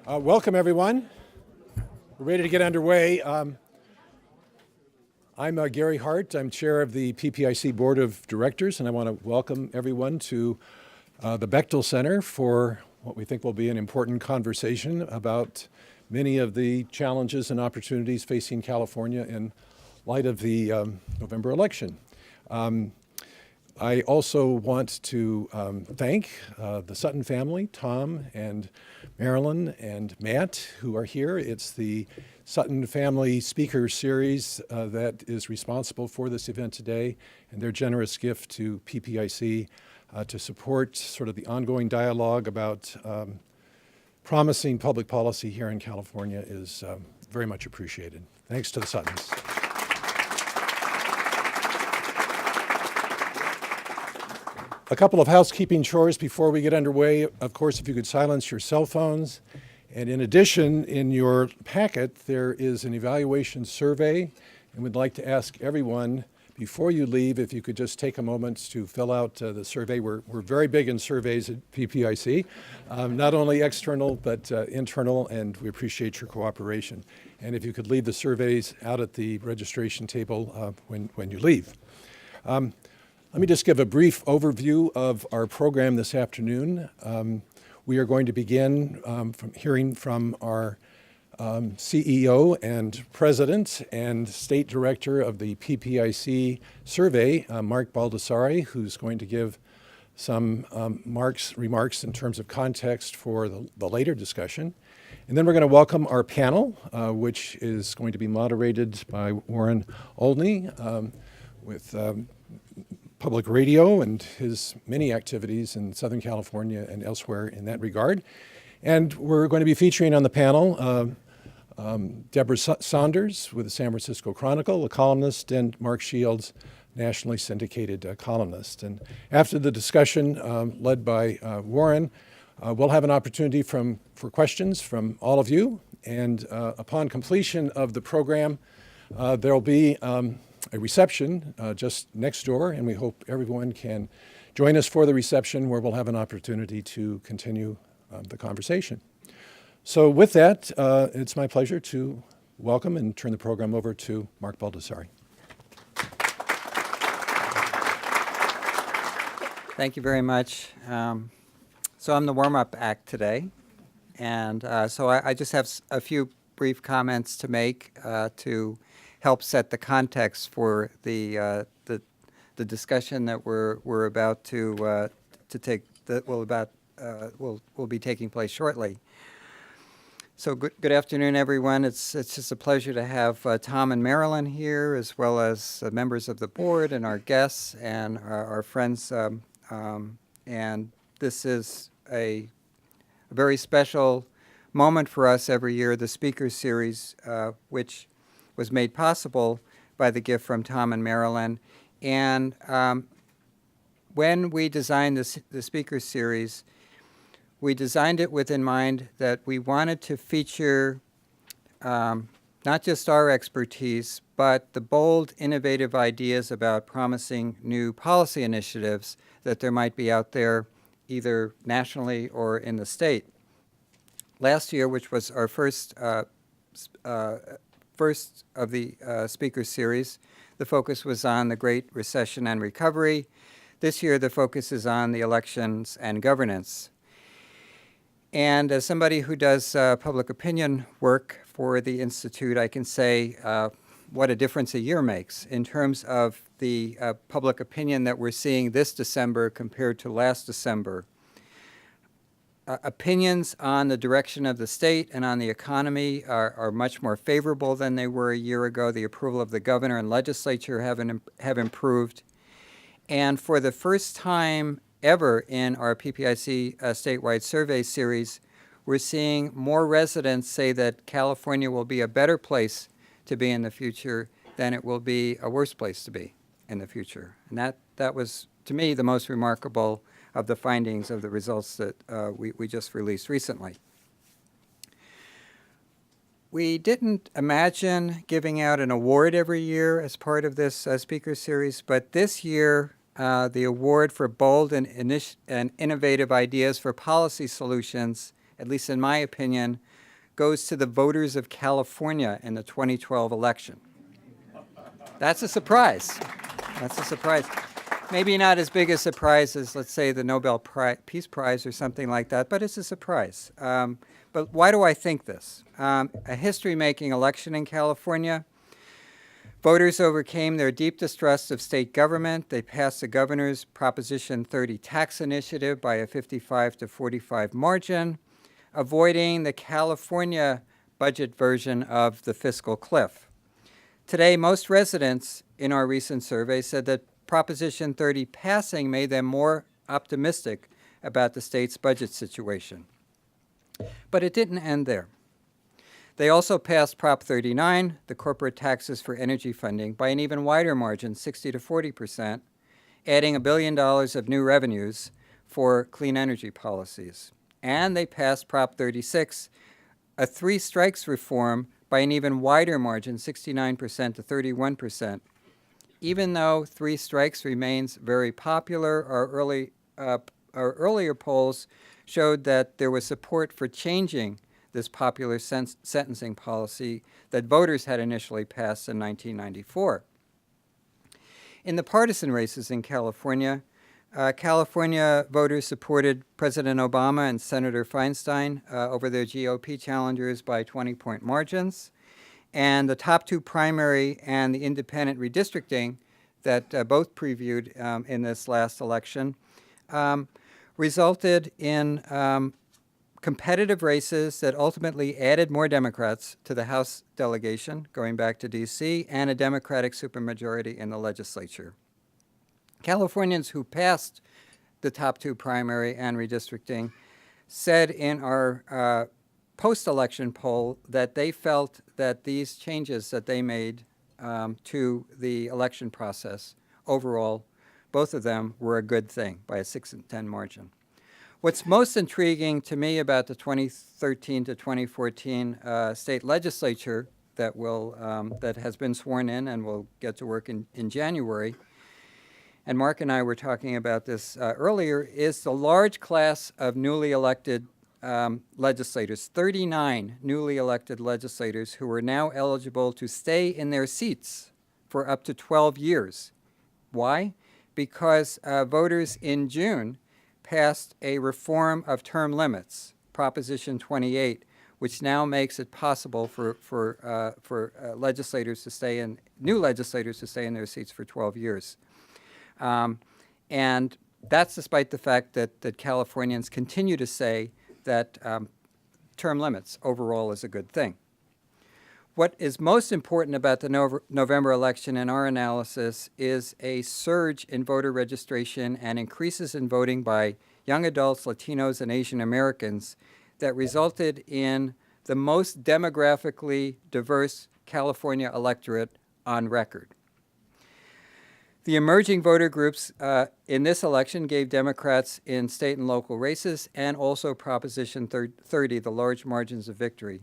Welcome, everyone. We're ready to get underway. I'm Gary Hart. I'm chair of the PPIC Board of Directors, and I want to welcome everyone to the Bechtel Center for what we think will be an important conversation about many of the challenges and opportunities facing California in light of the November election. I also want to thank the Sutton family, Tom and Marilyn and Matt, who are here. It's the Sutton Family Speaker Series that is responsible for this event today, and their generous gift to PPIC to support sort of the ongoing dialogue about promising public policy here in California is very much appreciated. Thanks to the Suttons. A couple of housekeeping chores before we get underway. Of course, if you could silence your cell phones. And in addition, in your packet, there is an evaluation survey. And we'd like to ask everyone, before you leave, if you could just take a moment to fill out the survey. We're very big in surveys at PPIC, not only external, but internal, and we appreciate your cooperation. And if you could leave the surveys out at the registration table when you leave. Let me just give a brief overview of our program this afternoon. We are going to begin from hearing from our CEO and president and state director of the PPIC survey, Mark Baldassare, who's going to give some remarks in terms of context for the later discussion. And then we're going to welcome our panel, which is going to be moderated by Warren Olney with public radio and his many activities in Southern California and elsewhere in that regard. And we're going to be featuring on the panel Debra Saunders with the San Francisco Chronicle, a columnist, and Mark Shields, nationally syndicated columnist. And after the discussion led by Warren, we'll have an opportunity for questions from all of you. And upon completion of the program, there'll be a reception just next door, and we hope everyone can join us for the reception where we'll have an opportunity to continue the conversation. So with that, it's my pleasure to welcome and turn the program over to Mark Baldassare. Thank you very much. So I'm the warm-up act today, and so I just have a few brief comments to make to help set the context for the discussion that we're about to take, that will be taking place shortly. So good afternoon, everyone. It's just a pleasure to have Tom and Marilyn here, as well as members of the board and our guests and our friends. And this is a very special moment for us every year, the Speaker Series, which was made possible by the gift from Tom and Marilyn. And when we designed the Speaker Series, we designed it with in mind that we wanted to feature not just our expertise, but the bold, innovative ideas about promising new policy initiatives that there might be out there, either nationally or in the state. Last year, which was our first of the Speaker Series, the focus was on the Great Recession and Recovery. This year, the focus is on the elections and governance. And as somebody who does public opinion work for the Institute, I can say what a difference a year makes in terms of the public opinion that we're seeing this December compared to last December. Opinions on the direction of the state and on the economy are much more favorable than they were a year ago. The approval of the governor and legislature have improved. And for the first time ever in our PPIC statewide survey series, we're seeing more residents say that California will be a better place to be in the future than it will be a worse place to be in the future. And that was, to me, the most remarkable of the findings of the results that we just released recently. We didn't imagine giving out an award every year as part of this speaker series, but this year the award for bold and innovative ideas for policy solutions, at least in my opinion, goes to the voters of California in the 2012 election. That's a surprise. That's a surprise. Maybe not as big a surprise as, let's say, the Nobel Peace Prize or something like that, but it's a surprise. But why do I think this? A history-making election in California. Voters overcame their deep distrust of state government. They passed the governor's Proposition 30 tax initiative by a 55 to 45 margin, avoiding the California budget version of the fiscal cliff. Today, most residents in our recent survey said that Proposition 30 passing made them more optimistic about the state's budget situation. But it didn't end there. They also passed Prop 39, the corporate taxes for energy funding, by an even wider margin, 60 to 40%, adding $1 billion of new revenues for clean energy policies. And they passed Prop 36, a three strikes reform, by an even wider margin, 69% to 31%. Even though three strikes remains very popular, our earlier polls showed that there was support for changing this popular sentencing policy that voters had initially passed in 1994. In the partisan races in California, California voters supported President Obama and Senator Feinstein over their GOP challengers by 20-point margins. And the top two primary and the independent redistricting that both previewed in this last election resulted in competitive races that ultimately added more Democrats to the House delegation, going back to D.C., and a Democratic supermajority in the legislature. Californians who passed the top two primary and redistricting said in our post-election poll that they felt that these changes that they made to the election process, overall, both of them were a good thing by a 6-10 margin. What's most intriguing to me about the 2013 to 2014 state legislature that has been sworn in and will get to work in January, and Mark and I were talking about this earlier, is the large class of newly elected legislators, 39 newly elected legislators who are now eligible to stay in their seats for up to 12 years. Why? Because voters in June passed a reform of term limits, Proposition 28, which now makes it possible for legislators to stay in, new legislators to stay in their seats for 12 years. And that's despite the fact that Californians continue to say that term limits overall is a good thing. What is most important about the November election in our analysis is a surge in voter registration and increases in voting by young adults, Latinos, and Asian Americans that resulted in the most demographically diverse California electorate on record. The emerging voter groups in this election gave Democrats in state and local races and also Proposition 30, the large margins of victory.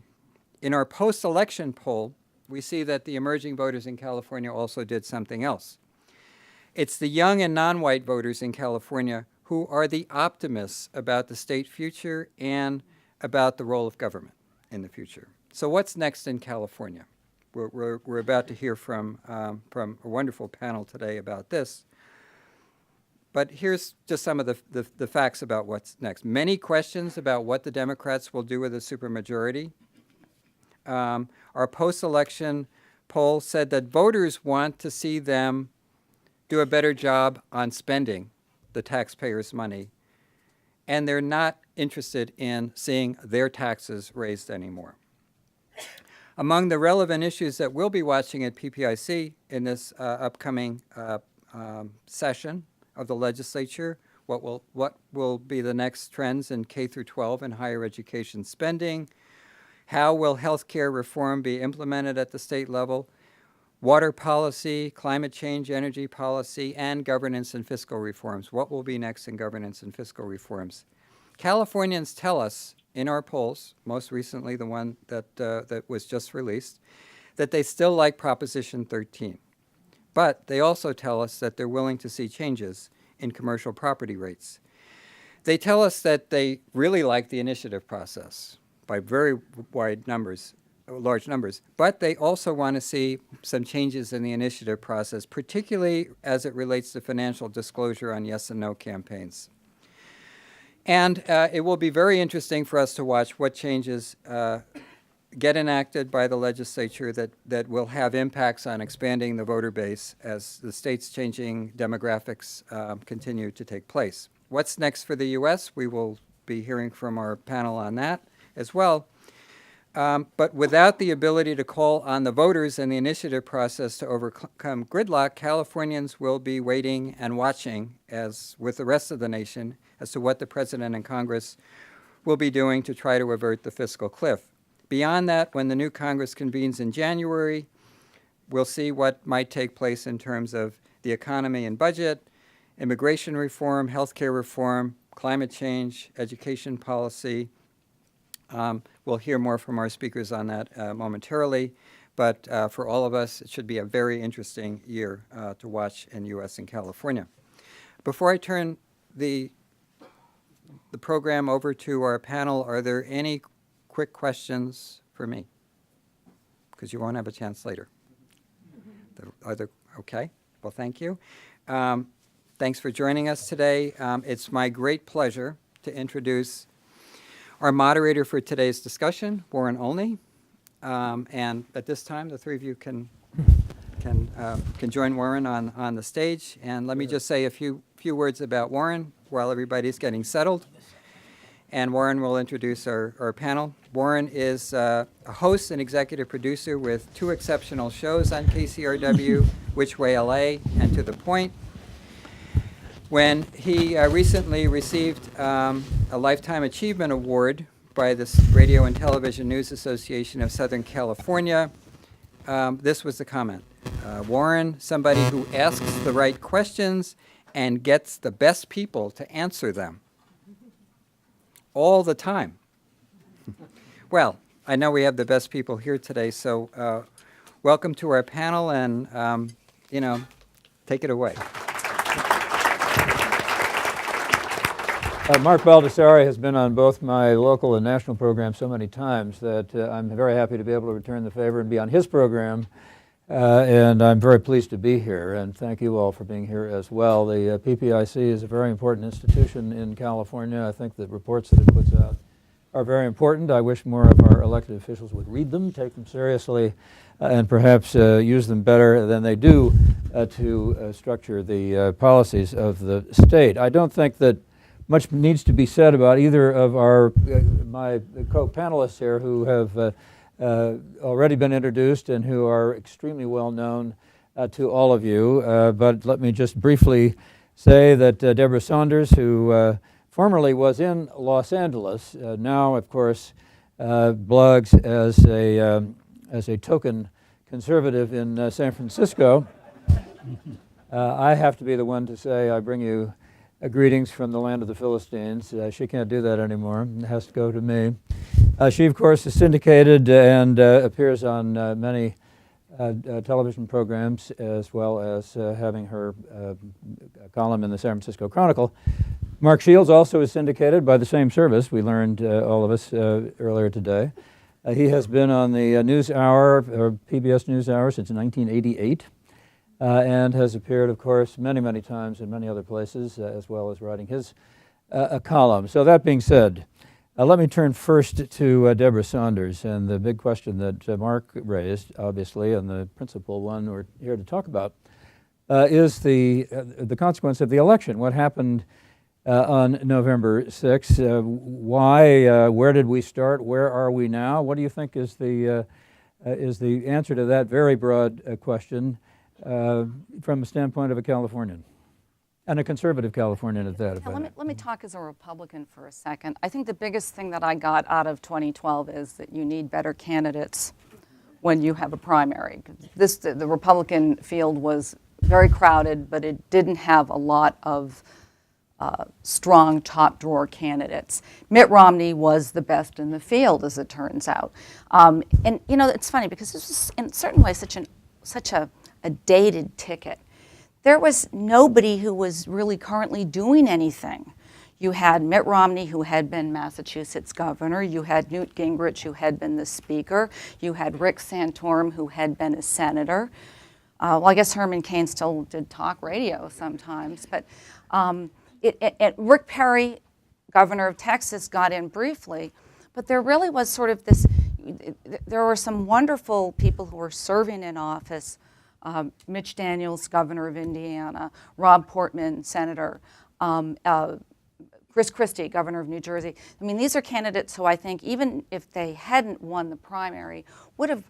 In our post-election poll, we see that the emerging voters in California also did something else. It's the young and non-white voters in California who are the optimists about the state future and about the role of government in the future. So what's next in California? We're about to hear from a wonderful panel today about this. But here's just some of the facts about what's next. Many questions about what the Democrats will do with a supermajority. Our post-election poll said that voters want to see them do a better job on spending the taxpayers' money, and they're not interested in seeing their taxes raised anymore. Among the relevant issues that we'll be watching at PPIC in this upcoming session of the legislature, what will be the next trends in K through 12 and higher education spending, how will health care reform be implemented at the state level, water policy, climate change, energy policy, and governance and fiscal reforms. What will be next in governance and fiscal reforms? Californians tell us in our polls, most recently the one that was just released, that they still like Proposition 13. But they also tell us that they're willing to see changes in commercial property rates. They tell us that they really like the initiative process. by very large numbers. But they also want to see some changes in the initiative process, particularly as it relates to financial disclosure on yes and no campaigns. And it will be very interesting for us to watch what changes get enacted by the legislature that will have impacts on expanding the voter base as the state's changing demographics continue to take place. What's next for the U.S.? We will be hearing from our panel on that as well. But without the ability to call on the voters in the initiative process to overcome gridlock, Californians will be waiting and watching, as with the rest of the nation, as to what the President and Congress will be doing to try to avert the fiscal cliff. Beyond that, when the new Congress convenes in January, we'll see what might take place in terms of the economy and budget, immigration reform, healthcare reform, climate change, education policy. We'll hear more from our speakers on that momentarily, but for all of us, it should be a very interesting year to watch in U.S. and California. Before I turn the program over to our panel, are there any quick questions for me? Because you won't have a chance later. Are there? Okay. Well, thank you. Thanks for joining us today. It's my great pleasure to introduce our moderator for today's discussion, Warren Olney. And at this time, the three of you can join Warren on the stage. And let me just say a few words about Warren while everybody's getting settled. And Warren will introduce our panel. Warren is a host and executive producer with 2 exceptional shows on KCRW, Which Way LA and To the Point. When he recently received a Lifetime Achievement Award by the Radio and Television News Association of Southern California, this was the comment. Warren, somebody who asks the right questions and gets the best people to answer them all the time. Well, I know we have the best people here today, so welcome to our panel, and, take it away. Mark Baldassare has been on both my local and national programs so many times that I'm very happy to be able to return the favor and be on his program, and I'm very pleased to be here, and thank you all for being here as well. The PPIC is a very important institution in California. I think the reports that it puts out are very important. I wish more of our elected officials would read them, take them seriously, and perhaps use them better than they do to structure the policies of the state. I don't think that much needs to be said about either of my co-panelists here who have already been introduced and who are extremely well known to all of you. But let me just briefly say that Debra Saunders, who formerly was in Los Angeles, now, of course, blogs as a token conservative in San Francisco. I have to be the one to say I bring you greetings from the land of the Philistines. She can't do that anymore. It has to go to me. She, of course, is syndicated and appears on many television programs, as well as having her column in the San Francisco Chronicle. Mark Shields also is syndicated by the same service. We learned, all of us, earlier today. He has been on the NewsHour, or PBS NewsHour, since 1988. And has appeared, of course, many, many times in many other places, as well as writing his column. So that being said, let me turn first to Debra Saunders, and the big question that Mark raised, obviously, and the principal one we're here to talk about, is the consequence of the election. What happened on November 6th? Why? Where did we start? Where are we now? What do you think is the answer to that very broad question? From the standpoint of a Californian, and a conservative Californian at that. Let me talk as a Republican for a second. I think the biggest thing that I got out of 2012 is that you need better candidates when you have a primary. The Republican field was very crowded, but it didn't have a lot of strong top drawer candidates. Mitt Romney was the best in the field, as it turns out. And it's funny because this was in certain ways such a dated ticket. There was nobody who was really currently doing anything. You had Mitt Romney, who had been Massachusetts governor. You had Newt Gingrich, who had been the speaker. You had Rick Santorum, who had been a senator. Well, I guess Herman Cain still did talk radio sometimes. But Rick Perry, governor of Texas, got in briefly. But there really was sort of this, there were some wonderful people who were serving in office. Mitch Daniels, governor of Indiana. Rob Portman, senator. Chris Christie, governor of New Jersey. I mean, these are candidates who I think, even if they hadn't won the primary, would have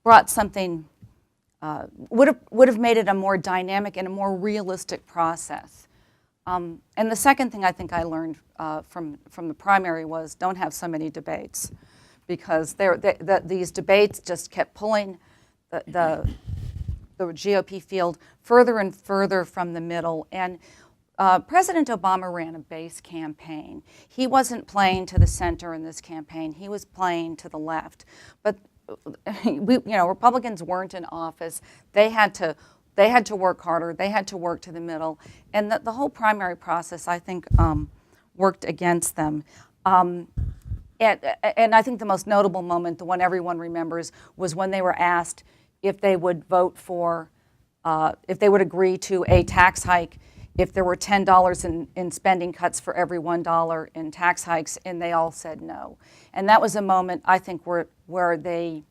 brought something, would have made it a more dynamic and a more realistic process. And the second thing I think I learned from the primary was don't have so many debates, because these debates just kept pulling the GOP field further and further from the middle. And President Obama ran a base campaign. He wasn't playing to the center in this campaign. He was playing to the left. But Republicans weren't in office. They had to work harder. They had to work to the middle. And the whole primary process, I think, worked against them. And I think the most notable moment, the one everyone remembers, was when they were asked if they would vote for, if they would agree to a tax hike if there were $10 in spending cuts for every $1 in tax hikes, and they all said no. And that was a moment, I think, where they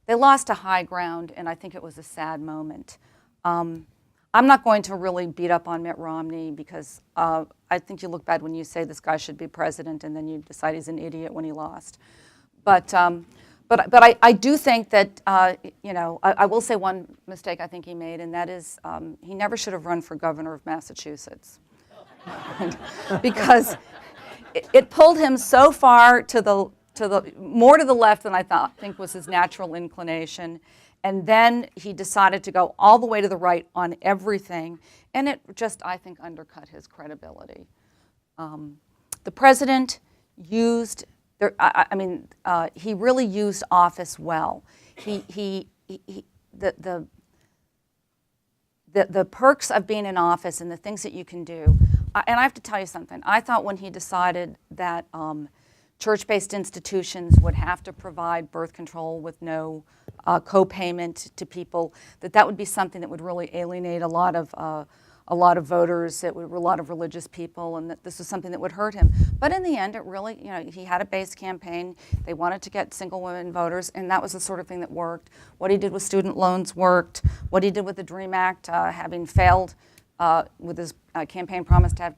lost a high ground, and I think it was a sad moment. I'm not going to really beat up on Mitt Romney, because I think you look bad when you say this guy should be president and then you decide he's an idiot when he lost. But I do think that, I will say one mistake I think he made, and that is he never should have run for governor of Massachusetts. Because it pulled him so far more to the left than I think was his natural inclination. And then he decided to go all the way to the right on everything, and it just, I think, undercut his credibility. The president used, he really used office well. The perks of being in office and the things that you can do. And I have to tell you something. I thought when he decided that church-based institutions would have to provide birth control with no co-payment to people, that would be something that would really alienate a lot of voters, a lot of religious people, and that this was something that would hurt him. But in the end, it really, he had a base campaign. They wanted to get single women voters, and that was the sort of thing that worked. What he did with student loans worked. What he did with the DREAM Act, having failed with his campaign promise to have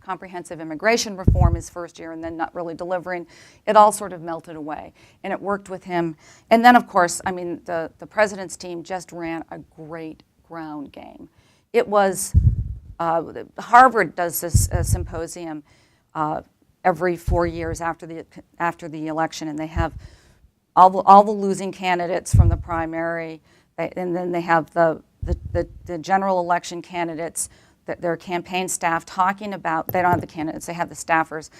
comprehensive immigration reform his first year and then not really delivering, it all sort of melted away. And it worked with him. And then, of course, the president's team just ran a great ground game. It was, Harvard does this symposium every 4 years after the election, and they have all the losing candidates from the primary, and then they have the general election candidates, their campaign staff talking about, they don't have the candidates, they have the staffers,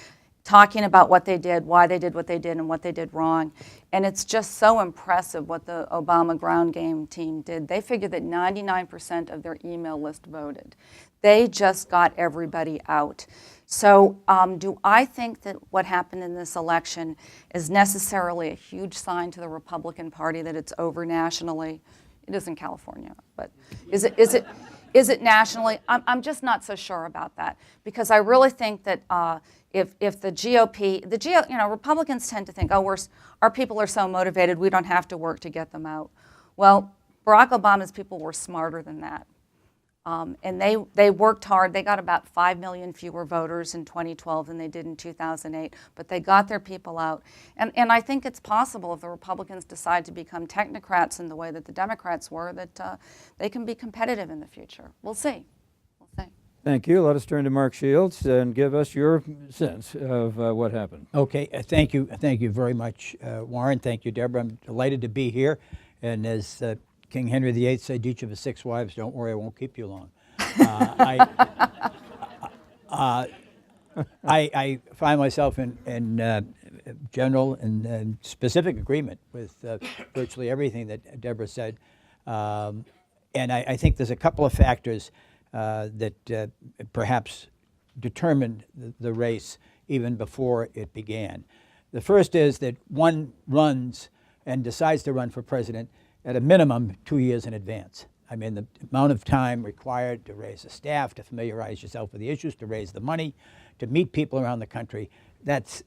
talking about what they did, why they did what they did, and what they did wrong. And it's just so impressive what the Obama ground game team did. They figured that 99% of their email list voted. They just got everybody out. So do I think that what happened in this election is necessarily a huge sign to the Republican Party that it's over nationally? It is in California, but is it nationally? I'm just not so sure about that, because I really think that if the GOP, Republicans tend to think, oh, our people are so motivated, we don't have to work to get them out. Well, Barack Obama's people were smarter than that. And they worked hard. They got about 5 million fewer voters in 2012 than they did in 2008, but they got their people out. And I think it's possible, if the Republicans decide to become technocrats in the way that the Democrats were, that they can be competitive in the future. We'll see. Thank you. Let us turn to Mark Shields and give us your sense of what happened. Okay, thank you very much, Warren. Thank you, Deborah. I'm delighted to be here. And as King Henry VIII said, each of his 6 wives, don't worry, I won't keep you long. I find myself in general and specific agreement with virtually everything that Deborah said. And I think there's a couple of factors that perhaps determined the race even before it began. The first is that one runs and decides to run for president at a minimum 2 years in advance. I mean, the amount of time required to raise a staff, to familiarize yourself with the issues, to raise the money, to meet people around the country, that's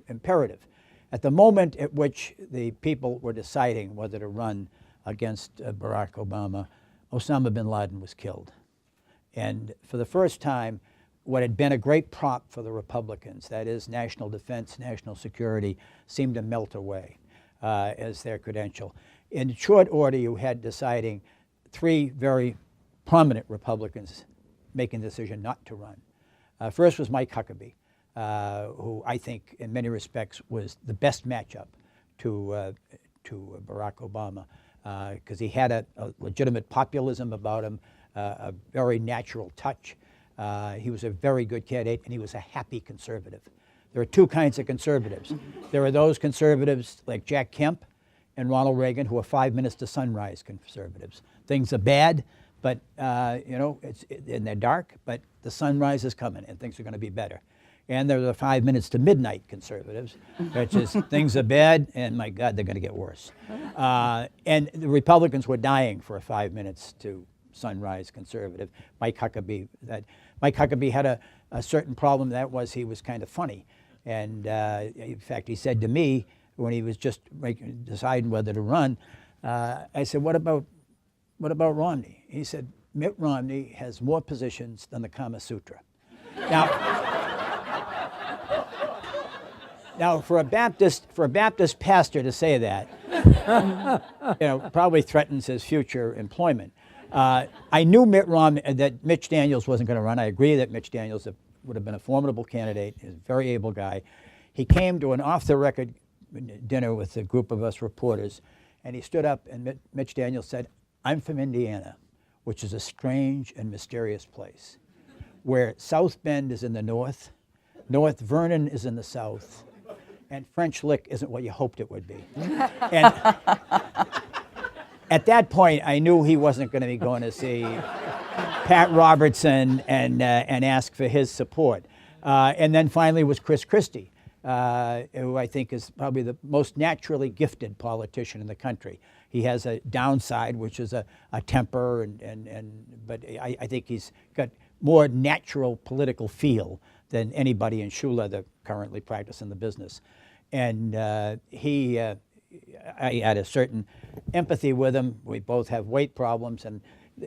imperative. At the moment at which the people were deciding whether to run against Barack Obama, Osama bin Laden was killed. And for the first time, what had been a great prop for the Republicans, that is national defense, national security, seemed to melt away as their credential. In short order, you had deciding three very prominent Republicans making the decision not to run. First was Mike Huckabee, who I think in many respects was the best matchup to Barack Obama, because he had a legitimate populism about him, a very natural touch. He was a very good candidate, and he was a happy conservative. There are two kinds of conservatives. There are those conservatives like Jack Kemp and Ronald Reagan, who are 5 minutes to sunrise conservatives. Things are bad, but and they're dark, but the sunrise is coming, and things are going to be better. And there are the 5 minutes to midnight conservatives, which is things are bad, and my God, they're going to get worse. And the Republicans were dying for a 5 minutes to sunrise conservative. Mike Huckabee had a certain problem. That was he was kind of funny. And in fact, he said to me when he was just deciding whether to run, I said, what about Romney? He said, Mitt Romney has more positions than the Kama Sutra. Now, for a Baptist pastor to say that, probably threatens his future employment. I knew that Mitch Daniels wasn't going to run. I agree that Mitch Daniels would have been a formidable candidate. He's a very able guy. He came to an off-the-record dinner with a group of us reporters, and he stood up, and Mitch Daniels said, "I'm from Indiana, which is a strange and mysterious place, where South Bend is in the north, North Vernon is in the south, and French Lick isn't what you hoped it would be." And at that point, I knew he wasn't going to be going to see Pat Robertson and ask for his support. And then finally was Chris Christie, who I think is probably the most naturally gifted politician in the country. He has a downside, which is a temper, but I think he's got more natural political feel than anybody in shoe leather currently practicing the business. And I had a certain empathy with him. We both have weight problems, and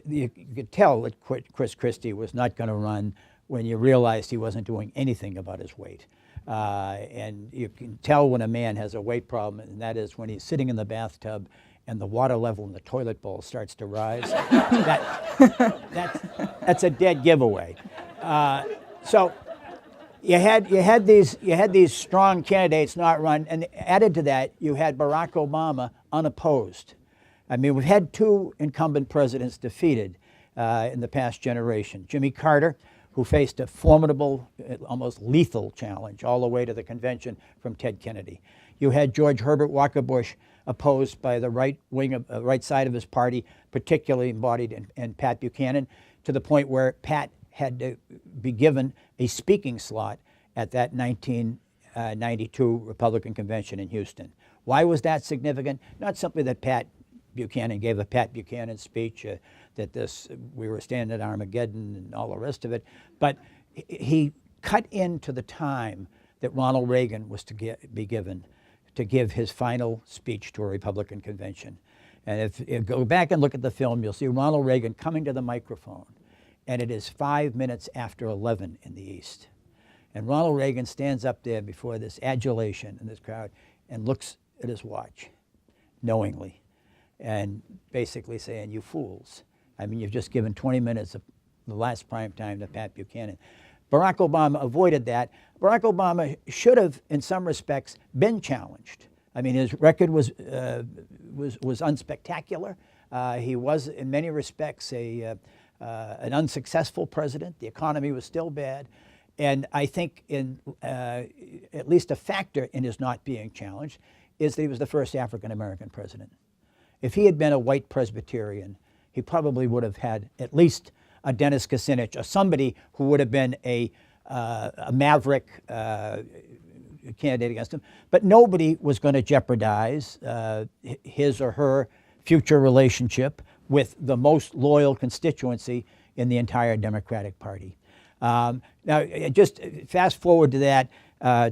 you could tell that Chris Christie was not going to run when you realized he wasn't doing anything about his weight. And you can tell when a man has a weight problem, and that is when he's sitting in the bathtub and the water level in the toilet bowl starts to rise. That's a dead giveaway. So you had these strong candidates not run, and added to that, you had Barack Obama unopposed. I mean, we've had two incumbent presidents defeated in the past generation. Jimmy Carter, who faced a formidable, almost lethal challenge all the way to the convention from Ted Kennedy. You had George Herbert Walker Bush opposed by the right side of his party, particularly embodied in Pat Buchanan, to the point where Pat had to be given a speaking slot at that 1992 Republican convention in Houston. Why was that significant? Not simply that Pat Buchanan gave a Pat Buchanan speech, that we were standing at Armageddon and all the rest of it, but he cut into the time that Ronald Reagan was to be given to give his final speech to a Republican convention. And if you go back and look at the film, you'll see Ronald Reagan coming to the microphone, and it is 5 minutes after 11 in the East. And Ronald Reagan stands up there before this adulation in this crowd and looks at his watch knowingly and basically saying, "You fools. I mean, you've just given 20 minutes of the last prime time to Pat Buchanan." Barack Obama avoided that. Barack Obama should have, in some respects, been challenged. I mean, his record was unspectacular. He was, in many respects, an unsuccessful president. The economy was still bad. And I think at least a factor in his not being challenged is that he was the first African-American president. If he had been a white Presbyterian, he probably would have had at least a Dennis Kucinich or somebody who would have been a maverick candidate against him. But nobody was going to jeopardize his or her future relationship with the most loyal constituency in the entire Democratic Party. Now, just fast forward to that,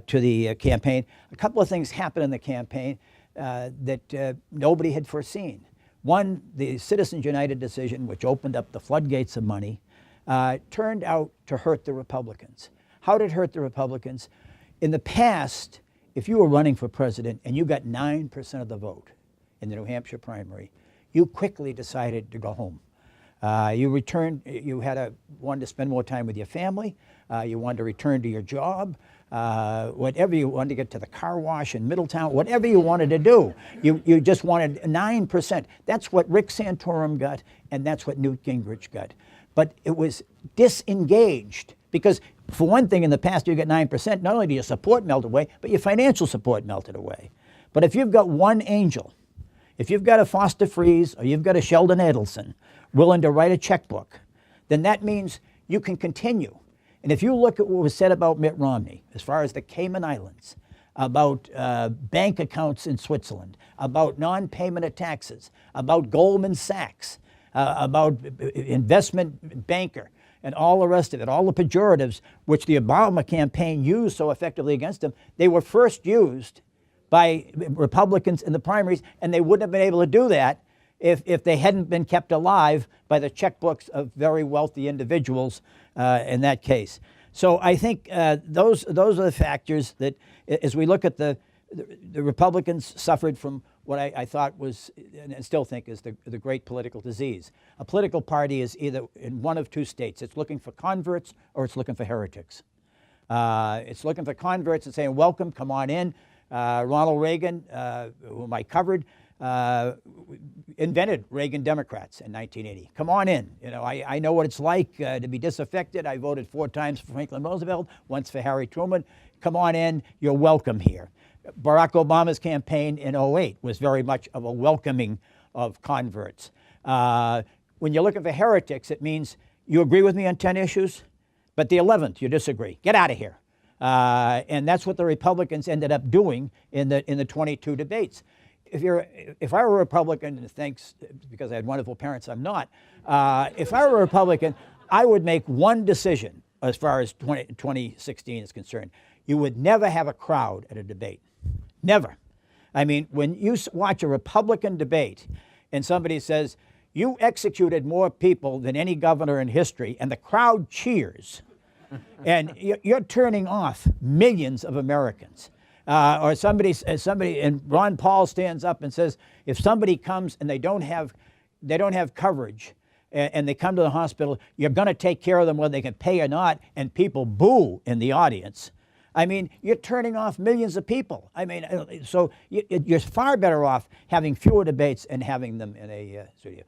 to the campaign. A couple of things happened in the campaign that nobody had foreseen. One, the Citizens United decision, which opened up the floodgates of money, turned out to hurt the Republicans. How did it hurt the Republicans? In the past, if you were running for president and you got 9% of the vote in the New Hampshire primary, you quickly decided to go home. You wanted to spend more time with your family, you wanted to return to your job, whatever you wanted to get to the car wash in Middletown, whatever you wanted to do. You just wanted 9%. That's what Rick Santorum got, and that's what Newt Gingrich got. But it was disengaged because, for one thing, in the past you get 9%, not only do your support melt away, but your financial support melted away. But if you've got one angel, if you've got a Foster Friess or you've got a Sheldon Adelson willing to write a checkbook, then that means you can continue. And if you look at what was said about Mitt Romney, as far as the Cayman Islands, about bank accounts in Switzerland, about non-payment of taxes, about Goldman Sachs, about investment banker, and all the rest of it, all the pejoratives which the Obama campaign used so effectively against him, they were first used by Republicans in the primaries, and they wouldn't have been able to do that if they hadn't been kept alive by the checkbooks of very wealthy individuals in that case. So I think those are the factors that, as we look at the Republicans suffered from what I thought was, and still think is, the great political disease. A political party is either in one of two states. It's looking for converts or it's looking for heretics. It's looking for converts and saying, welcome, come on in. Ronald Reagan, whom I covered, invented Reagan Democrats in 1980. Come on in. You know, I know what it's like to be disaffected. I voted 4 times for Franklin Roosevelt, once for Harry Truman. Come on in. You're welcome here. Barack Obama's campaign in 2008 was very much of a welcoming of converts. When you're looking for heretics, it means you agree with me on 10 issues, but the 11th you disagree. Get out of here. And that's what the Republicans ended up doing in the 22 debates. If I were a Republican, and thanks because I had wonderful parents, I'm not. If I were a Republican, I would make one decision as far as 2016 is concerned. You would never have a crowd at a debate. Never. I mean, when you watch a Republican debate and somebody says, you executed more people than any governor in history, and the crowd cheers, and you're turning off millions of Americans. Or somebody, and Ron Paul stands up and says, if somebody comes and they don't have coverage, and they come to the hospital, you're going to take care of them whether they can pay or not, and people boo in the audience. I mean, you're turning off millions of people. I mean, so you're far better off having fewer debates and having them in a studio.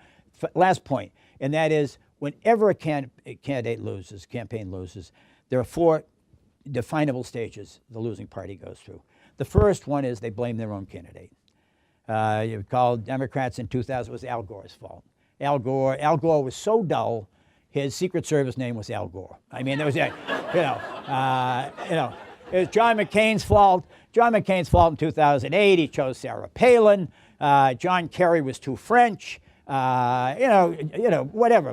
Last point, and that is, whenever a candidate loses, campaign loses, there are 4 definable stages the losing party goes through. The first one is they blame their own candidate. You recall Democrats in 2000, it was Al Gore's fault. Al Gore was so dull, his Secret Service name was Al Gore. I mean, there was, it was John McCain's fault. John McCain's fault in 2008, he chose Sarah Palin. John Kerry was too French. Whatever.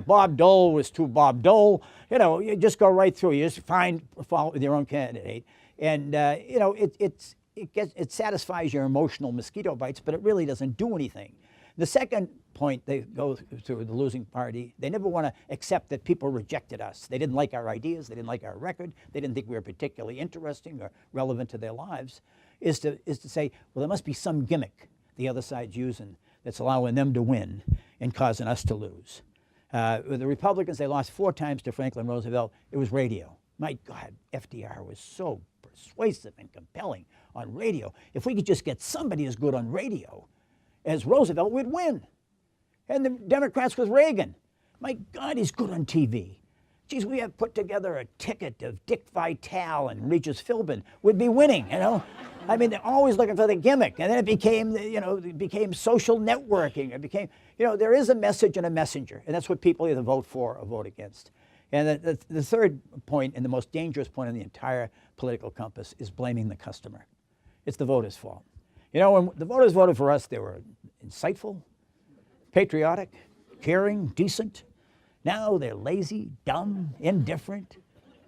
Bob Dole was too Bob Dole. You just go right through. You just find fault with your own candidate, and it satisfies your emotional mosquito bites, but it really doesn't do anything. The second point they go through the losing party, they never want to accept that people rejected us. They didn't like our ideas. They didn't like our record. They didn't think we were particularly interesting or relevant to their lives. Is to say, well, there must be some gimmick the other side's using that's allowing them to win and causing us to lose. With the Republicans, they lost 4 times to Franklin Roosevelt. It was radio. My God, FDR was so persuasive and compelling on radio. If we could just get somebody as good on radio as Roosevelt, we'd win. And the Democrats with Reagan. My God, he's good on TV. geez, we have put together a ticket of Dick Vitale and Regis Philbin, we'd be winning, you know? I mean, they're always looking for the gimmick. And then it became, you know, it became social networking. It became, you know, there is a message and a messenger. And that's what people either vote for or vote against. And the third point, and the most dangerous point in the entire political compass, is blaming the customer. It's the voters' fault. You know, when the voters voted for us, they were insightful, patriotic, caring, decent. Now they're lazy, dumb, indifferent.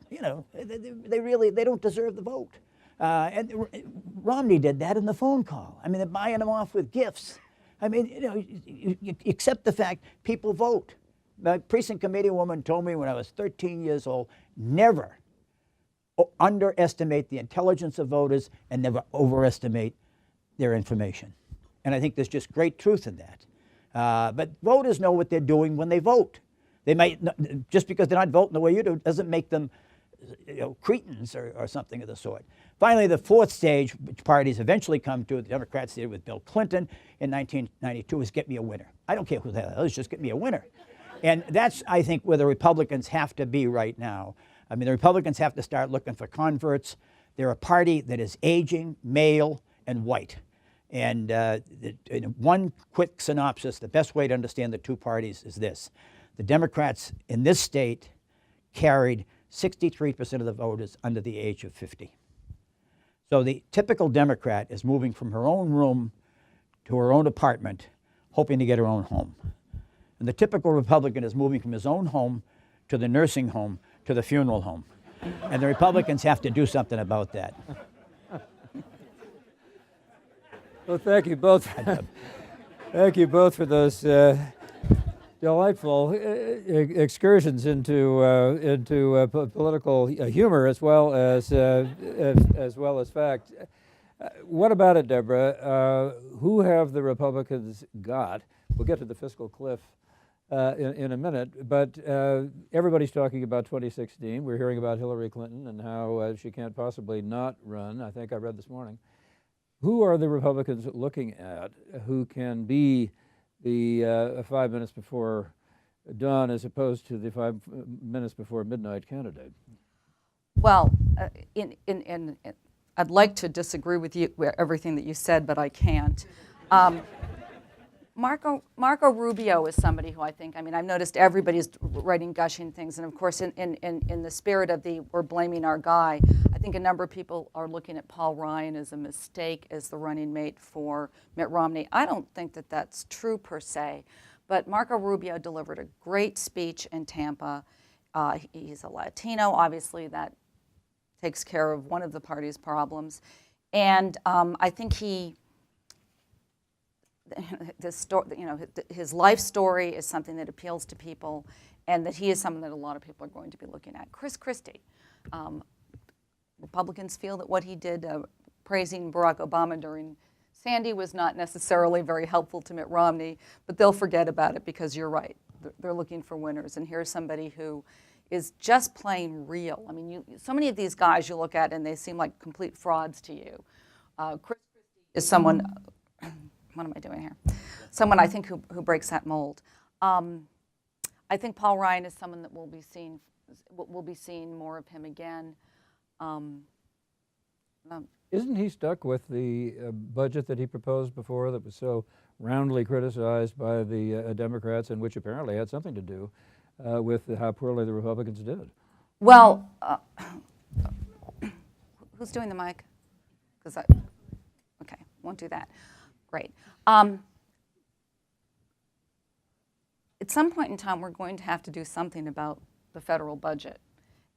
You know, they don't deserve the vote. And Romney did that in the phone call. I mean, they're buying them off with gifts. I mean, you know, you accept the fact people vote. The precinct committee woman told me when I was 13 years old, never underestimate the intelligence of voters and never overestimate their information. And I think there's just great truth in that. But voters know what they're doing when they vote. They might not, just because they're not voting the way you do doesn't make them, you know, cretins or something of the sort. Finally, the fourth stage, which parties eventually come to, the Democrats did with Bill Clinton in 1992, is get me a winner. I don't care who the hell is, just get me a winner. And that's, I think, where the Republicans have to be right now. I mean, the Republicans have to start looking for converts. They're a party that is aging, male, and white. And in one quick synopsis, the best way to understand the two parties is this. The Democrats in this state carried 63% of the voters under the age of 50. So the typical Democrat is moving from her own room to her own apartment, hoping to get her own home. And the typical Republican is moving from his own home to the nursing home to the funeral home. And the Republicans have to do something about that. Well, thank you both. Thank you both for those delightful excursions into political humor as well as fact. What about it, Deborah? Who have the Republicans got? We'll get to the fiscal cliff in a minute, but everybody's talking about 2016. We're hearing about Hillary Clinton and how she can't possibly not run. I think I read this morning. Who are the Republicans looking at who can be the 5 minutes before dawn as opposed to the 5 minutes before midnight candidate? Well, I'd like to disagree with you, everything that you said, but I can't. Marco Rubio is somebody who I mean, I've noticed everybody's writing gushing things, and of course, in the spirit of we're blaming our guy, I think a number of people are looking at Paul Ryan as a mistake as the running mate for Mitt Romney. I don't think that that's true per se, but Marco Rubio delivered a great speech in Tampa. He's a Latino, obviously that takes care of one of the party's problems, and I think his life story is something that appeals to people, and that he is someone that a lot of people are going to be looking at. Chris Christie. Republicans feel that what he did praising Barack Obama during Sandy was not necessarily very helpful to Mitt Romney, but they'll forget about it because you're right. They're looking for winners, and here's somebody who is just plain real. I mean, so many of these guys you look at and they seem like complete frauds to you. Chris Christie is someone, what am I doing here? Someone I think who breaks that mold. I think Paul Ryan is someone that we'll be seeing more of him again. Isn't he stuck with the budget that he proposed before that was so roundly criticized by the Democrats, and which apparently had something to do with how poorly the Republicans did? Well, who's doing the mic? Okay, won't do that. Great. At some point in time, we're going to have to do something about the federal budget.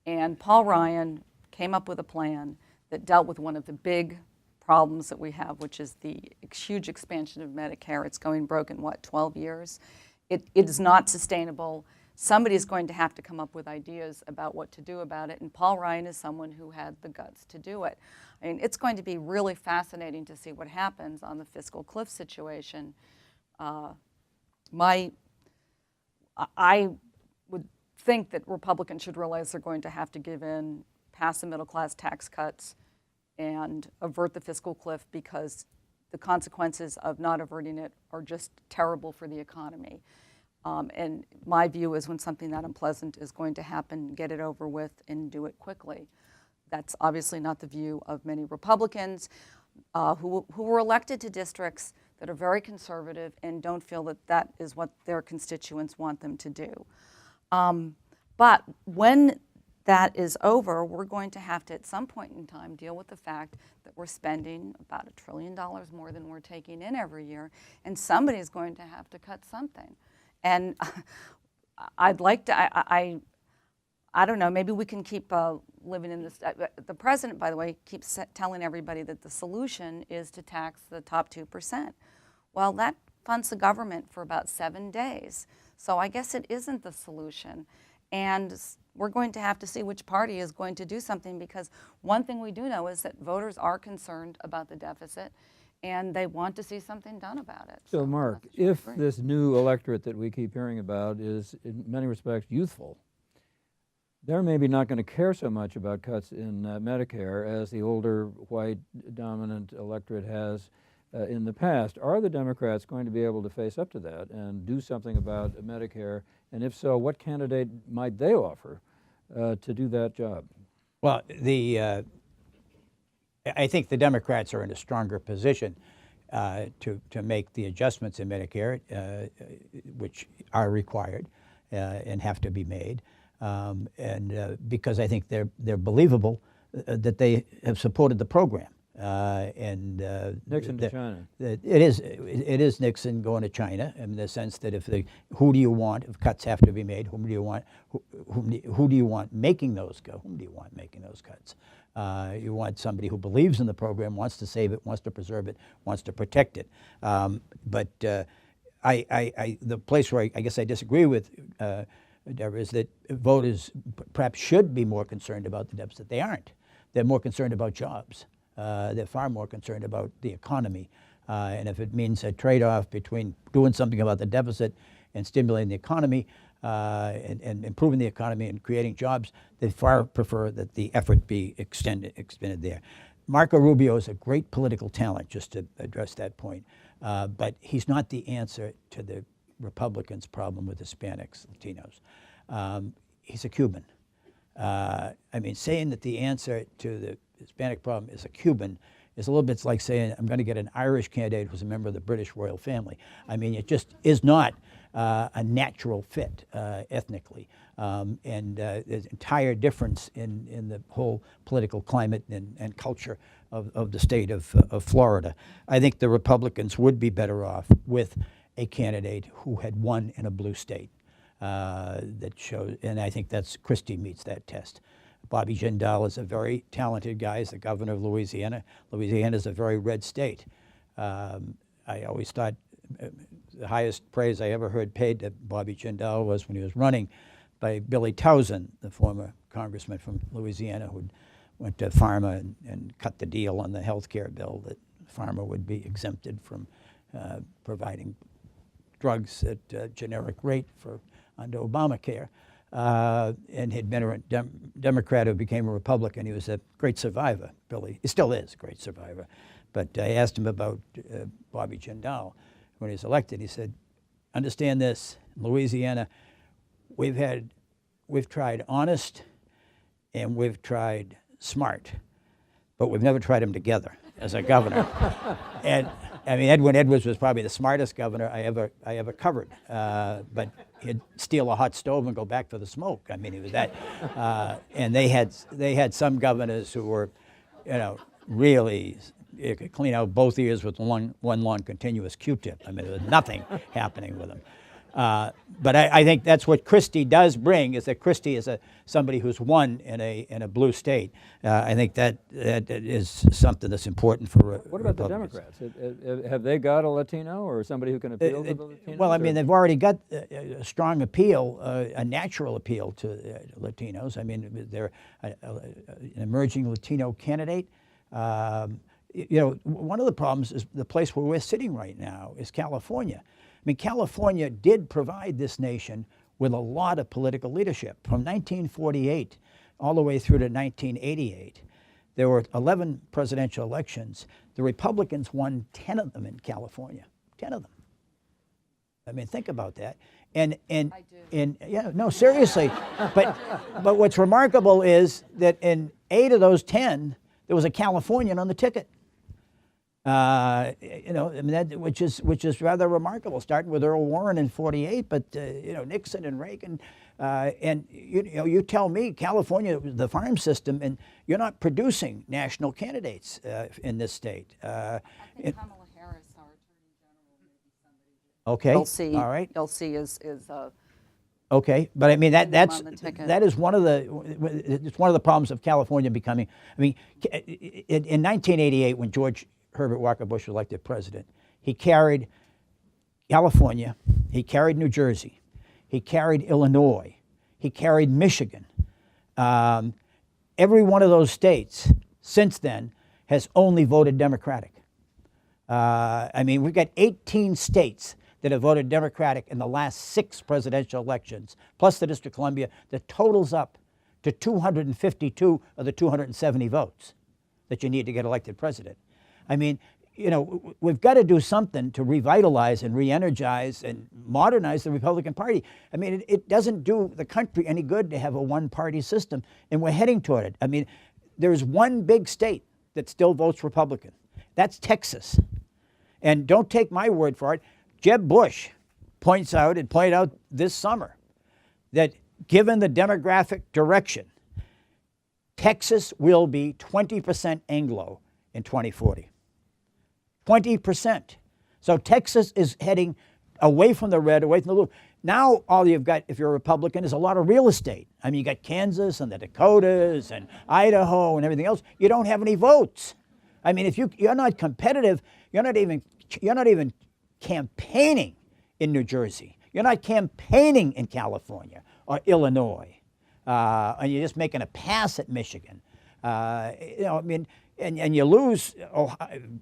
And Paul Ryan came up with a plan that dealt with one of the big problems that we have, which is the huge expansion of Medicare. It's going broke in, 12 years? It is not sustainable. Somebody's going to have to come up with ideas about what to do about it, and Paul Ryan is someone who had the guts to do it. I mean, it's going to be really fascinating to see what happens on the fiscal cliff situation. I would think that Republicans should realize they're going to have to give in, pass the middle-class tax cuts, and avert the fiscal cliff, because the consequences of not averting it are just terrible for the economy. And my view is when something that unpleasant is going to happen, get it over with and do it quickly. That's obviously not the view of many Republicans who were elected to districts that are very conservative and don't feel that that is what their constituents want them to do. But when that is over, we're going to have to, at some point in time, deal with the fact that we're spending about $1 trillion more than we're taking in every year, and somebody's going to have to cut something. And I'd like to, I don't know, maybe we can keep living in this. The president, by the way, keeps telling everybody that the solution is to tax the top 2%. Well, that funds the government for about 7 days. So I guess it isn't the solution. And we're going to have to see which party is going to do something, because one thing we do know is that voters are concerned about the deficit and they want to see something done about it. So Mark, if this new electorate that we keep hearing about is in many respects youthful, they're maybe not going to care so much about cuts in Medicare as the older white dominant electorate has in the past. Are the Democrats going to be able to face up to that and do something about Medicare? And if so, what candidate might they offer to do that job? Well, I think the Democrats are in a stronger position to make the adjustments in Medicare, which are required and have to be made, and because I think they're believable that they have supported the program. Nixon to China. It is Nixon going to China, in the sense that if who do you want, if cuts have to be made, who do you want making those cuts? You want somebody who believes in the program, wants to save it, wants to preserve it, wants to protect it. But the place where I guess I disagree with Debra is that voters perhaps should be more concerned about the deficit. They aren't. They're more concerned about jobs. They're far more concerned about the economy. And if it means a trade-off between doing something about the deficit and stimulating the economy and improving the economy and creating jobs, they far prefer that the effort be expended there. Marco Rubio is a great political talent, just to address that point. But he's not the answer to the Republicans' problem with Hispanics, Latinos. He's a Cuban. I mean, saying that the answer to the Hispanic problem is a Cuban is a little bit like saying I'm going to get an Irish candidate who's a member of the British royal family. I mean, it just is not a natural fit ethnically. And there's an entire difference in the whole political climate and culture of the state of Florida. I think the Republicans would be better off with a candidate who had won in a blue state. That shows, and I think Christie meets that test. Bobby Jindal is a very talented guy. He's the governor of Louisiana. Louisiana is a very red state. I always thought the highest praise I ever heard paid to Bobby Jindal was when he was running by Billy Towson, the former congressman from Louisiana, who went to pharma and cut the deal on the health care bill that pharma would be exempted from providing drugs at a generic rate under Obamacare. And he'd been a Democrat who became a Republican. He was a great survivor, Billy. He still is a great survivor. But I asked him about Bobby Jindal when he was elected. He said, understand this, in Louisiana, we've tried honest and we've tried smart, but we've never tried them together as a governor. And I mean, Edwin Edwards was probably the smartest governor I ever covered, but he'd steal a hot stove and go back for the smoke. I mean, he was that. And they had some governors who were, really, you could clean out both ears with one long continuous Q-tip. I mean, there was nothing happening with them. But I think that's what Christie does bring, is that Christie is somebody who's won in a blue state. I think that is something that's important for What about the Democrats? Have they got a Latino or somebody who can appeal to the Latinos? Well, I mean, they've already got a strong appeal, a natural appeal to Latinos. I mean, they're an emerging Latino candidate. One of the problems is the place where we're sitting right now is California. I mean, California did provide this nation with a lot of political leadership. From 1948 all the way through to 1988, there were 11 presidential elections. The Republicans won 10 of them in California, 10 of them. I mean, think about that. And I do. yeah, no, seriously. but what's remarkable is that in 8 of those 10, there was a Californian on the ticket. You know, I mean, which is rather remarkable, starting with Earl Warren in '48, but you know, Nixon and Reagan, and you know, you tell me California, the farm system, and you're not producing national candidates in this state. I think Kamala Harris, our Attorney General, may be somebody Okay, you'll see. all right. You'll see is Okay, but I mean that name that's on the ticket. that is one of the problems of California becoming. I mean, in 1988, when George Herbert Walker Bush was elected president, he carried California, he carried New Jersey, he carried Illinois, he carried Michigan. Every one of those states since then has only voted Democratic. I mean, we've got 18 states that have voted Democratic in the last 6 presidential elections, plus the District of Columbia, that totals up to 252 of the 270 votes that you need to get elected president. I mean, you know, we've got to do something to revitalize and re-energize and modernize the Republican Party. I mean, it doesn't do the country any good to have a one-party system, and we're heading toward it. I mean, there's one big state that still votes Republican. That's Texas. And don't take my word for it. Jeb Bush pointed out this summer that given the demographic direction, Texas will be 20% Anglo in 2040. 20%. So Texas is heading away from the red, away from the blue. Now all you've got, if you're a Republican, is a lot of real estate. I mean, you got Kansas and the Dakotas and Idaho and everything else. You don't have any votes. I mean, if you're not competitive, you're not even campaigning in New Jersey. You're not campaigning in California or Illinois, and you're just making a pass at Michigan. You know, I mean, and you lose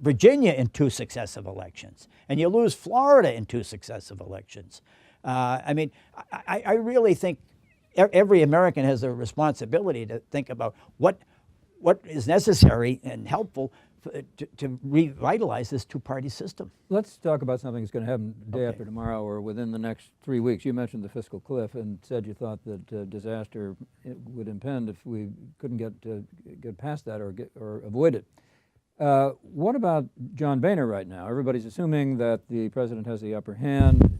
Virginia in 2 successive elections, and you lose Florida in 2 successive elections. I mean, I really think every American has a responsibility to think about what is necessary and helpful to revitalize this 2-party system. Let's talk about something that's going to happen day after tomorrow or within the next 3 weeks. You mentioned the fiscal cliff and said you thought that disaster would impend if we couldn't get past that or avoid it. What about John Boehner right now? Everybody's assuming that the president has the upper hand.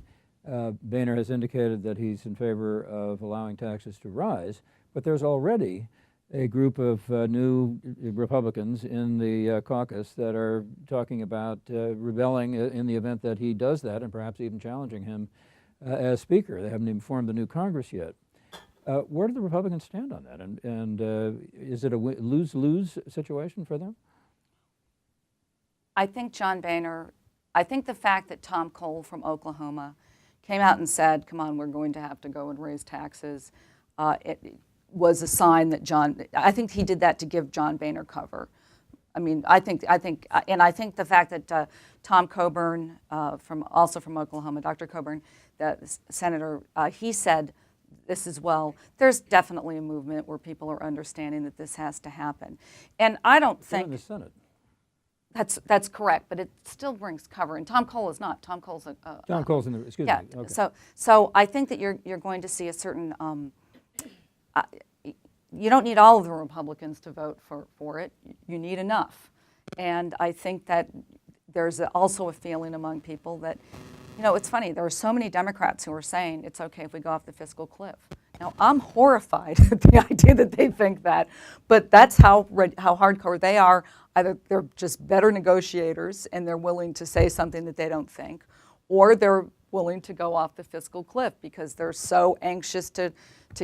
Boehner has indicated that he's in favor of allowing taxes to rise, but there's already a group of new Republicans in the caucus that are talking about rebelling in the event that he does that, and perhaps even challenging him as Speaker. They haven't even formed the new Congress yet. Where do the Republicans stand on that? And is it a lose-lose situation for them? I think John Boehner, I think the fact that Tom Cole from Oklahoma came out and said, come on, we're going to have to go and raise taxes, it was a sign that I think he did that to give John Boehner cover. I mean, I think the fact that Tom Coburn, also from Oklahoma, Dr. Coburn, the senator, he said this as well. There's definitely a movement where people are understanding that this has to happen, and I don't think in the Senate. That's correct, but it still brings cover. And Tom Cole is not. Tom Cole's Tom Cole's in the. Excuse yeah. me. Okay. So I think that you're going to see a certain. You don't need all of the Republicans to vote for it. You need enough. And I think that there's also a feeling among people that, you know, it's funny, there are so many Democrats who are saying it's okay if we go off the fiscal cliff. Now, I'm horrified at the idea that they think that, but that's how hardcore they are. Either they're just better negotiators and they're willing to say something that they don't think, or they're willing to go off the fiscal cliff because they're so anxious to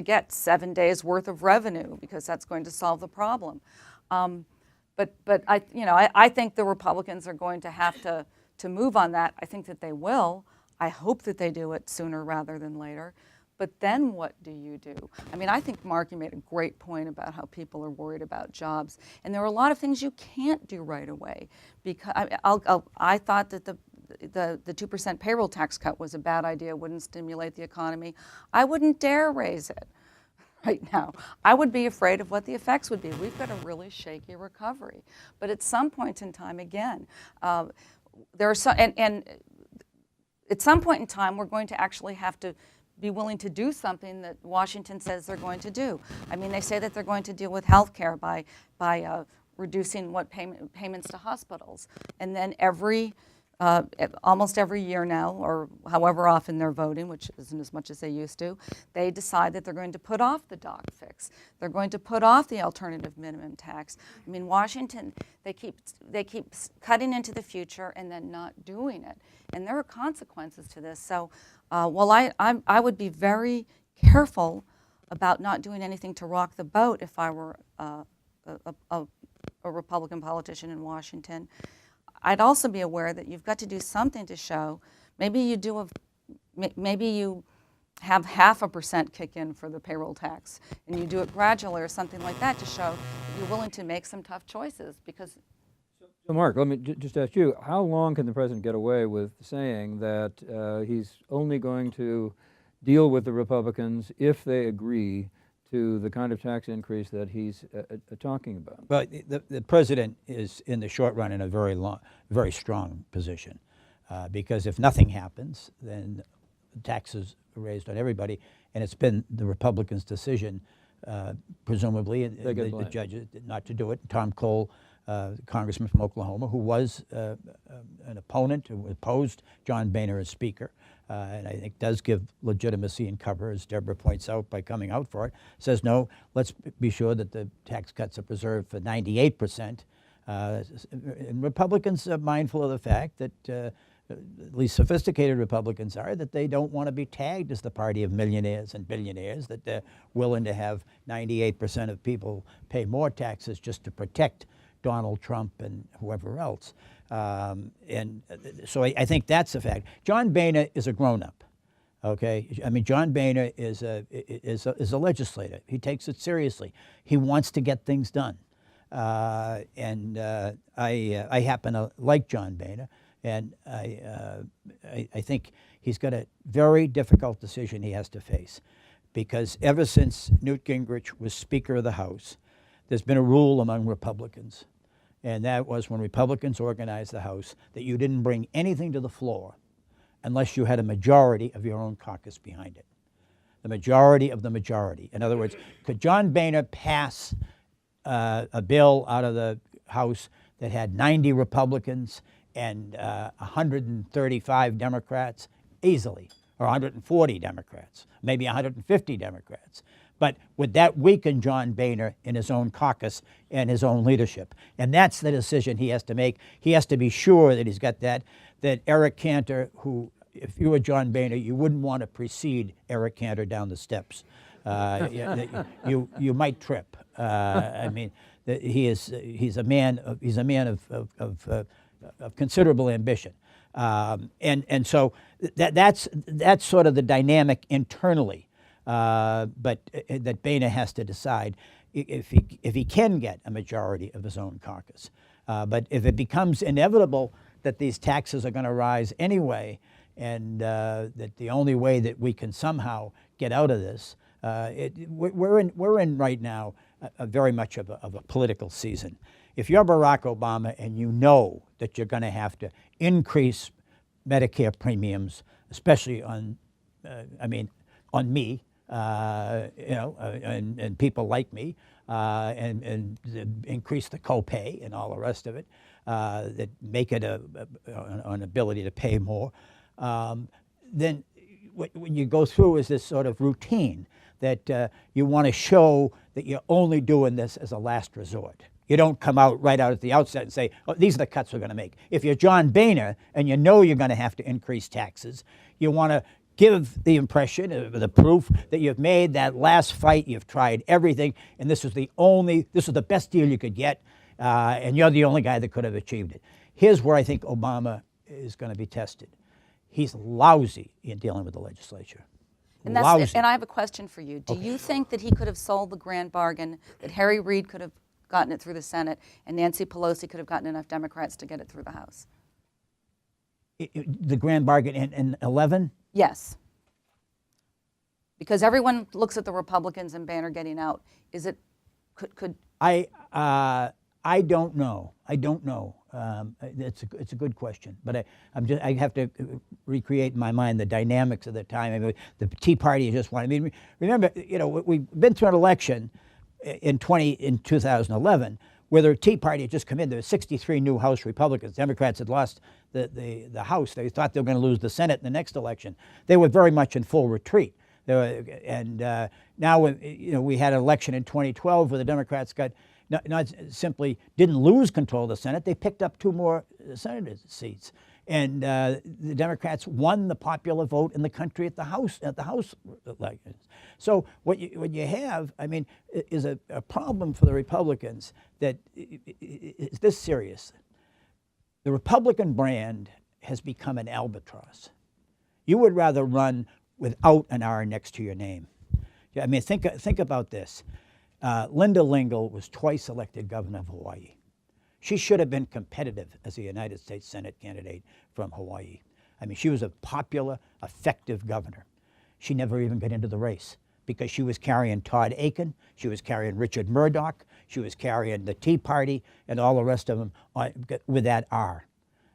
get 7 days worth of revenue because that's going to solve the problem. But I think the Republicans are going to have to move on that. I think that they will. I hope that they do it sooner rather than later. But then what do you do? I mean, I think, Mark, you made a great point about how people are worried about jobs. And there are a lot of things you can't do right away. Because I thought that the 2% payroll tax cut was a bad idea, wouldn't stimulate the economy. I wouldn't dare raise it right now. I would be afraid of what the effects would be. We've got a really shaky recovery. But at some point in time, again, there are some, and at some point in time, we're going to actually have to be willing to do something that Washington says they're going to do. I mean, they say that they're going to deal with health care by reducing what payments to hospitals. And then almost every year now, or however often they're voting, which isn't as much as they used to, they decide that they're going to put off the doc fix. They're going to put off the alternative minimum tax. I mean, Washington, they keep cutting into the future and then not doing it. And there are consequences to this. So, I would be very careful about not doing anything to rock the boat if I were a Republican politician in Washington. I'd also be aware that you've got to do something to show. Maybe you have 0.5% kick in for the payroll tax, and you do it gradually or something like that to show that you're willing to make some tough choices. Because So Mark, let me just ask you, how long can the president get away with saying that he's only going to deal with the Republicans if they agree to the kind of tax increase that he's talking about? Well, the president is, in the short run, in a very strong position, because if nothing happens, then taxes are raised on everybody, and it's been the Republicans' decision, presumably, the judges, not to do it. Tom Cole, congressman from Oklahoma, who was an opponent, who opposed John Boehner as Speaker, and I think does give legitimacy and cover, as Deborah points out, by coming out for it, says, no, let's be sure that the tax cuts are preserved for 98%. And Republicans are mindful of the fact that, at least sophisticated Republicans are, that they don't want to be tagged as the party of millionaires and billionaires, that they're willing to have 98% of people pay more taxes just to protect Donald Trump and whoever else. And so I think that's a fact. John Boehner is a grown-up, okay? I mean, John Boehner is a legislator. He takes it seriously. He wants to get things done. And I happen to like John Boehner, and I think he's got a very difficult decision he has to face, because ever since Newt Gingrich was Speaker of the House, there's been a rule among Republicans, and that was, when Republicans organized the House, that you didn't bring anything to the floor unless you had a majority of your own caucus behind it. The majority of the majority. In other words, could John Boehner pass a bill out of the House that had 90 Republicans and 135 Democrats? Easily. Or 140 Democrats, maybe 150 Democrats. But would that weaken John Boehner in his own caucus and his own leadership? And that's the decision he has to make. He has to be sure that he's got that Eric Cantor, who, if you were John Boehner, you wouldn't want to precede Eric Cantor down the steps. You might trip. I mean, he's a man of considerable ambition. And so that's sort of the dynamic internally, but that Boehner has to decide if he can get a majority of his own caucus. But if it becomes inevitable that these taxes are going to rise anyway, and that the only way that we can somehow get out of this, we're in right now a very much of a political season. If you're Barack Obama and you know that you're going to have to increase Medicare premiums, especially on me, and people like me, and increase the copay and all the rest of it, that make it an ability to pay more, then what you go through is this sort of routine that you want to show that you're only doing this as a last resort. You don't come out right out at the outset and say, oh, these are the cuts we're going to make. If you're John Boehner and you know you're going to have to increase taxes, you want to give the impression, the proof that you've made that last fight, you've tried everything, and this was the best deal you could get, and you're the only guy that could have achieved it. Here's where I think Obama is going to be tested. He's lousy in dealing with the legislature. And I have a question for you. Do you think that he could have sold the grand bargain, that Harry Reid could have gotten it through the Senate, and Nancy Pelosi could have gotten enough Democrats to get it through the House? The grand bargain in 11? Yes. Because everyone looks at the Republicans and Boehner getting out. Is it, could I don't know. I don't know. It's a good question, but I have to recreate in my mind the dynamics of the time. I mean, the Tea Party just wanted. I mean, remember, you know, we've been through an election in 2011 where the Tea Party had just come in. There were 63 new House Republicans. Democrats had lost the House. They thought they were going to lose the Senate in the next election. They were very much in full retreat. Now, you know, we had an election in 2012 where the Democrats got not simply didn't lose control of the Senate, they picked up 2 more Senate seats. And the Democrats won the popular vote in the country at the House elections. So what you have, I mean, is a problem for the Republicans that is this serious. The Republican brand has become an albatross. You would rather run without an R next to your name. I mean, think about this. Linda Lingle was twice elected governor of Hawaii. She should have been competitive as a United States Senate candidate from Hawaii. I mean, she was a popular, effective governor. She never even got into the race because she was carrying Todd Akin, she was carrying Richard Murdoch, she was carrying the Tea Party and all the rest of them with that R.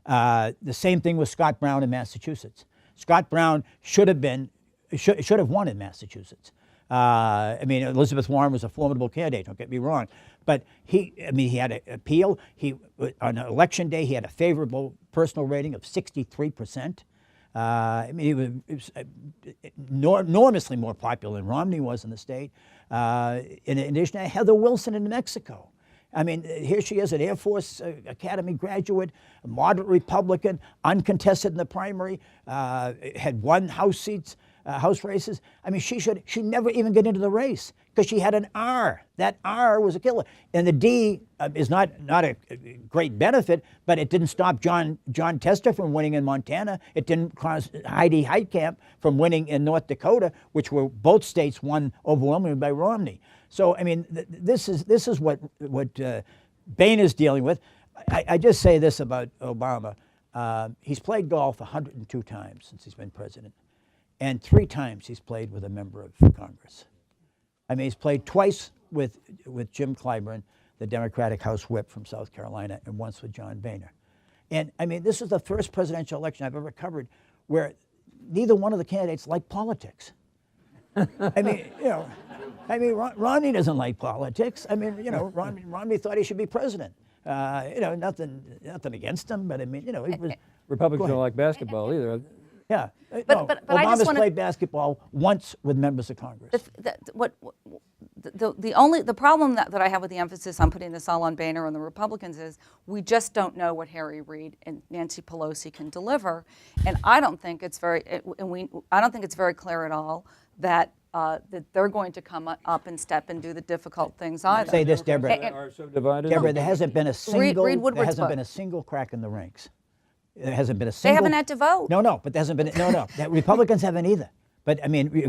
The same thing with Scott Brown in Massachusetts. Scott Brown should have won in Massachusetts. I mean, Elizabeth Warren was a formidable candidate, don't get me wrong. But he had an appeal. On election day, he had a favorable personal rating of 63%. I mean, he was enormously more popular than Romney was in the state. In addition, Heather Wilson in New Mexico. I mean, here she is, an Air Force Academy graduate, a moderate Republican, uncontested in the primary, had won House seats, House races. I mean, she never even get into the race because she had an R. That R was a killer. And the D is not a great benefit, but it didn't stop John Tester from winning in Montana. It didn't cause Heidi Heitkamp from winning in North Dakota, which were both states won overwhelmingly by Romney. So, I mean, this is what Boehner's dealing with. I just say this about Obama. He's played golf 102 times since he's been president. And 3 times he's played with a member of Congress. I mean, he's played twice with Jim Clyburn, the Democratic House Whip from South Carolina, and once with John Boehner. And I mean, this is the first presidential election I've ever covered where neither one of the candidates like politics. I mean, you know, Romney doesn't like politics. I mean, you know, Romney thought he should be president. You know, nothing against him, but I mean, you know, he was. Republicans don't like basketball either. Yeah, But I just Obama's wanna- played basketball once with members of Congress. The problem that I have with the emphasis on putting this all on Boehner and the Republicans is we just don't know what Harry Reid and Nancy Pelosi can deliver, and I don't think it's very clear at all that they're going to come up and step and do the difficult things either. Say this, Deborah. Are so divided. Deborah, there hasn't been a single Read Woodward's there hasn't book. been a single crack in the ranks. There hasn't been a They single. haven't had to vote. No, but there hasn't been. No. That Republicans haven't either. But I mean,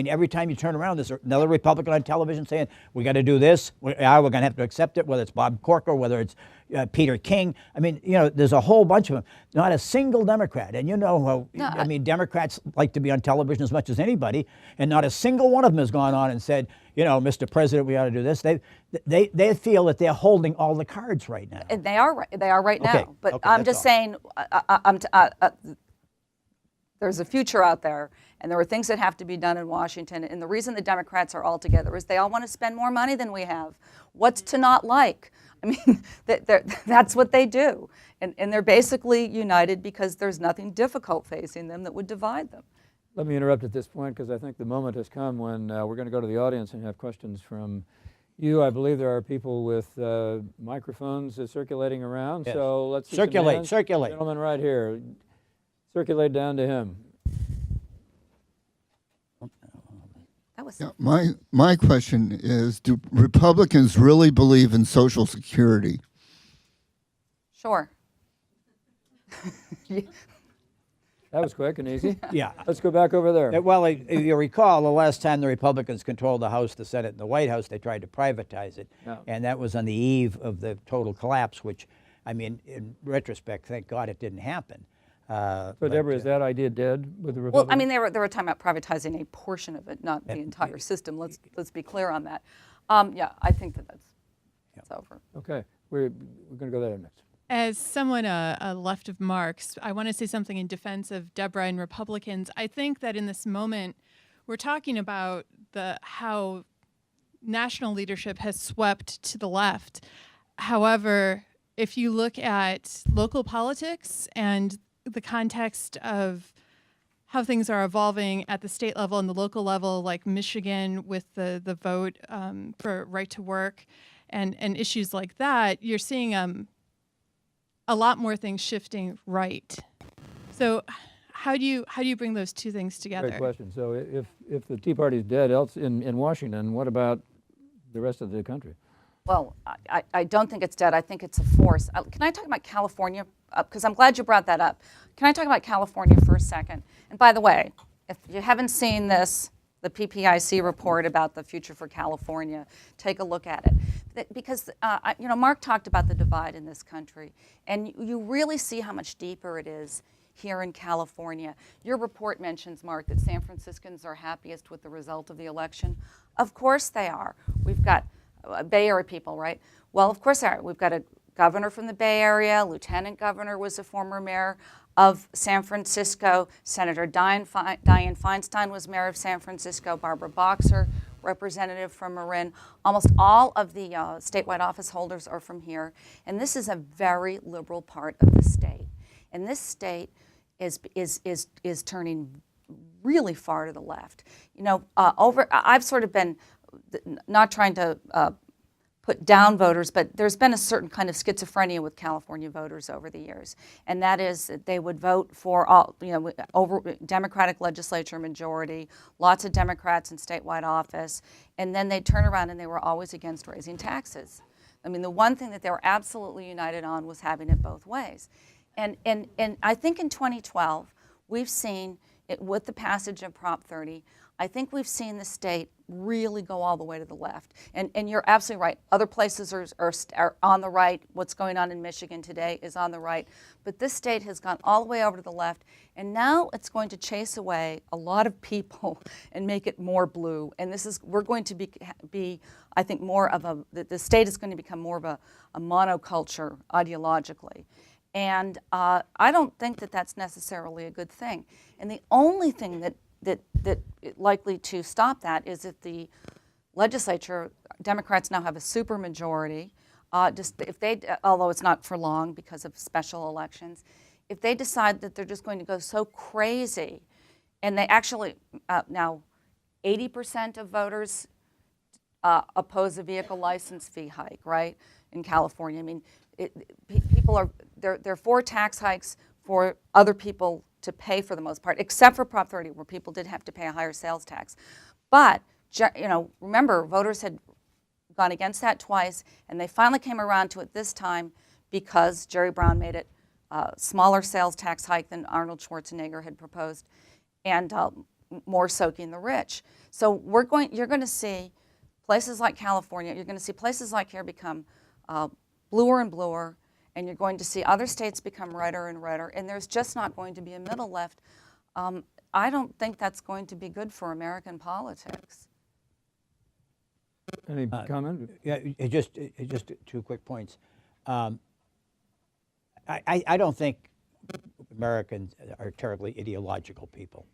every time you turn around, there's another Republican on television saying we got to do this. We're going to have to accept it, whether it's Bob Corker, whether it's Peter King. I mean, you know, there's a whole bunch of them. Not a single Democrat. And you know how, I mean, Democrats like to be on television as much as anybody, and not a single one of them has gone on and said, you know, Mr. President, we ought to do this. They feel that they're holding all the cards right now. And they are right now. Okay, But okay, I'm that's just saying, there's a future out there, and there are things that have to be done in Washington. And the reason the Democrats are all together is they all want to spend more money than we have. What's to not like? I mean, that's what they do. And they're basically united because there's nothing difficult facing them that would divide them. Let me interrupt at this point because I think the moment has come when we're going to go to the audience and have questions from you. I believe there are people with microphones circulating around, Yes. so let's see some Circulate, hands. circulate. Gentleman right here. Circulate down to him. That was Yeah, my question is, do Republicans really believe in Social Security? sure. That was quick and easy. Yeah. Let's go back over there. Well, if you recall, the last time the Republicans controlled the House, the Senate, and the White House, they tried to privatize it. Yeah. And that was on the eve of the total collapse, which, I mean, in retrospect, thank God it didn't happen. So, Deborah, is that idea dead with the Well, Republicans? I mean, they were talking about privatizing a portion of it, not the entire system. Let's be clear on that. Yeah, I think that's over. Okay, we're going to go there next. As someone a left of Marx, I want to say something in defense of Debra and Republicans. I think that in this moment, we're talking about how national leadership has swept to the left. However, if you look at local politics and the context of how things are evolving at the state level and the local level, like Michigan with the vote for right to work and issues like that, you're seeing a lot more things shifting right. So how do you bring those two things together? Great question. So if the Tea Party's dead else in Washington, what about the rest of the country? Well, I don't think it's dead. I think it's a force. Can I talk about California? Because I'm glad you brought that up. Can I talk about California for a second? And by the way, if you haven't seen this, the PPIC report about the future for California, take a look at it. Because, Mark talked about the divide in this country, and you really see how much deeper it is here in California. Your report mentions, Mark, that San Franciscans are happiest with the result of the election. Of course they are. We've got Bay Area people, right? Well, of course they are. We've got a governor from the Bay Area, lieutenant governor was a former mayor of San Francisco, Senator Dianne Feinstein was mayor of San Francisco, Barbara Boxer, representative from Marin. Almost all of the statewide office holders are from here, and this is a very liberal part of the state. And this state is turning really far to the left. I've sort of been not trying to put down voters, but there's been a certain kind of schizophrenia with California voters over the years, and that is that they would vote for over Democratic legislature majority, lots of Democrats in statewide office, and then they'd turn around and they were always against raising taxes. I mean, the one thing that they were absolutely united on was having it both ways. And I think in 2012, we've seen, with the passage of Prop 30, I think we've seen the state really go all the way to the left. And you're absolutely right. Other places are on the right. What's going on in Michigan today is on the right. But this state has gone all the way over to the left. And now it's going to chase away a lot of people and make it more blue. And we're going to be I think, more of the state is going to become more of a monoculture ideologically. And I don't think that that's necessarily a good thing. And the only thing that likely to stop that is if the legislature, Democrats now have a supermajority, although it's not for long because of special elections, if they decide that they're just going to go so crazy, and they actually, now 80% of voters oppose a vehicle license fee hike, right, in California. I mean, there are 4 tax hikes for other people to pay for the most part, except for Prop 30, where people did have to pay a higher sales tax. But, remember, voters had gone against that twice, and they finally came around to it this time because Jerry Brown made it a smaller sales tax hike than Arnold Schwarzenegger had proposed, and more soaking the rich. So you're going to see places like California, you're going to see places like here become bluer and bluer, and you're going to see other states become redder and redder, and there's just not going to be a middle left. I don't think that's going to be good for American politics. Any comment? Yeah, just 2 quick points. I don't think Americans are terribly ideological people.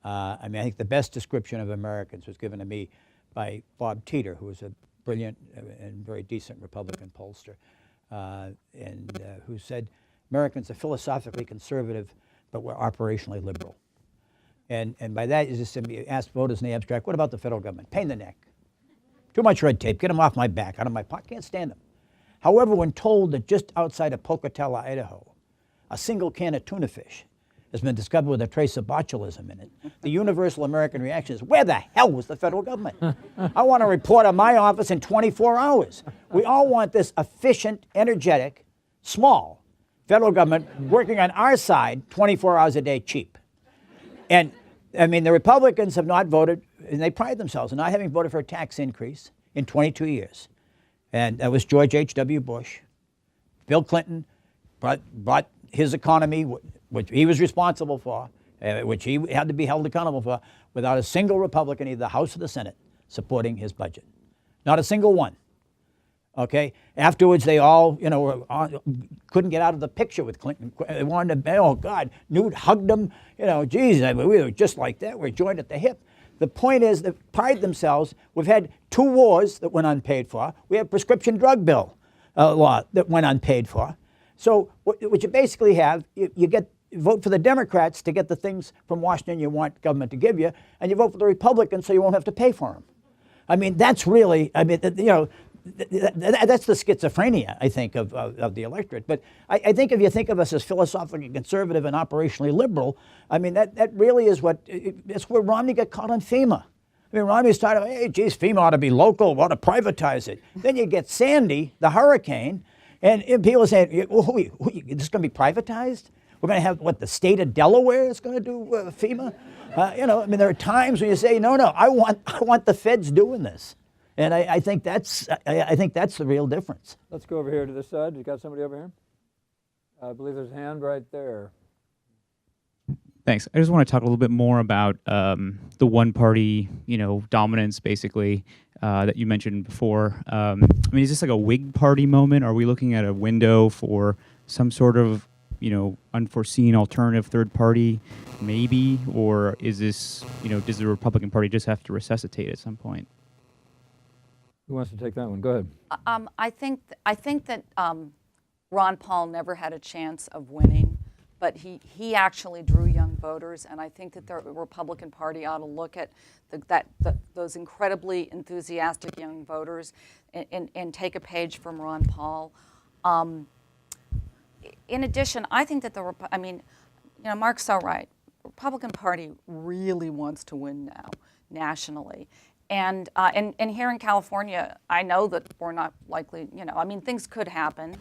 I think the best description of Americans was given to me by Bob Teeter, who was a brilliant and very decent Republican pollster, and who said Americans are philosophically conservative, but we're operationally liberal. And by that is just to ask voters in the abstract, what about the federal government? Pain in the neck. Too much red tape. Get them off my back, out of my pocket. Can't stand them. However, when told that just outside of Pocatello, Idaho, a single can of tuna fish has been discovered with a trace of botulism in it, the universal American reaction is, where the hell was the federal government? I want a report on my office in 24 hours. We all want this efficient, energetic, small federal government working on our side 24 hours a day cheap. And I mean, the Republicans have not voted, and they pride themselves on not having voted for a tax increase in 22 years. And that was George H.W. Bush. Bill Clinton brought his economy, which he was responsible for, which he had to be held accountable for, without a single Republican, either the House or the Senate, supporting his budget. Not a single one. Okay. Afterwards, they all, couldn't get out of the picture with Clinton. They wanted to, oh God, Newt hugged him. Geez, we were just like that. We're joined at the hip. The point is, they pride themselves. We've had 2 wars that went unpaid for. We have prescription drug bill law that went unpaid for. So what you basically have, you vote for the Democrats to get the things from Washington you want government to give you, and you vote for the Republicans so you won't have to pay for them. I mean, that's really, that's the schizophrenia, I think, of the electorate. But I think if you think of us as philosophically conservative and operationally liberal, I mean, that really is that's where Romney got caught on FEMA. I mean, Romney started, hey, geez, FEMA ought to be local, ought to privatize it. Then you get Sandy, the hurricane, and people are saying, this is going to be privatized? We're going to have, the state of Delaware is going to do FEMA? I mean, there are times when you say, no, I want the feds doing this. And I think that's the real difference. Let's go over here to this side. You got somebody over here? I believe there's a hand right there. Thanks. I just want to talk a little bit more about the one-party, dominance, basically, that you mentioned before. I mean, is this like a Whig Party moment? Are we looking at a window for some sort of, unforeseen alternative third party, maybe? Or is this, does the Republican Party just have to resuscitate at some point? Who wants to take that one? Go ahead. I think that Ron Paul never had a chance of winning, but he actually drew young voters, and I think that the Republican Party ought to look at those incredibly enthusiastic young voters and take a page from Ron Paul. In addition, I think that Mark's so right. The Republican Party really wants to win now, nationally. And here in California, I know that we're not likely, things could happen.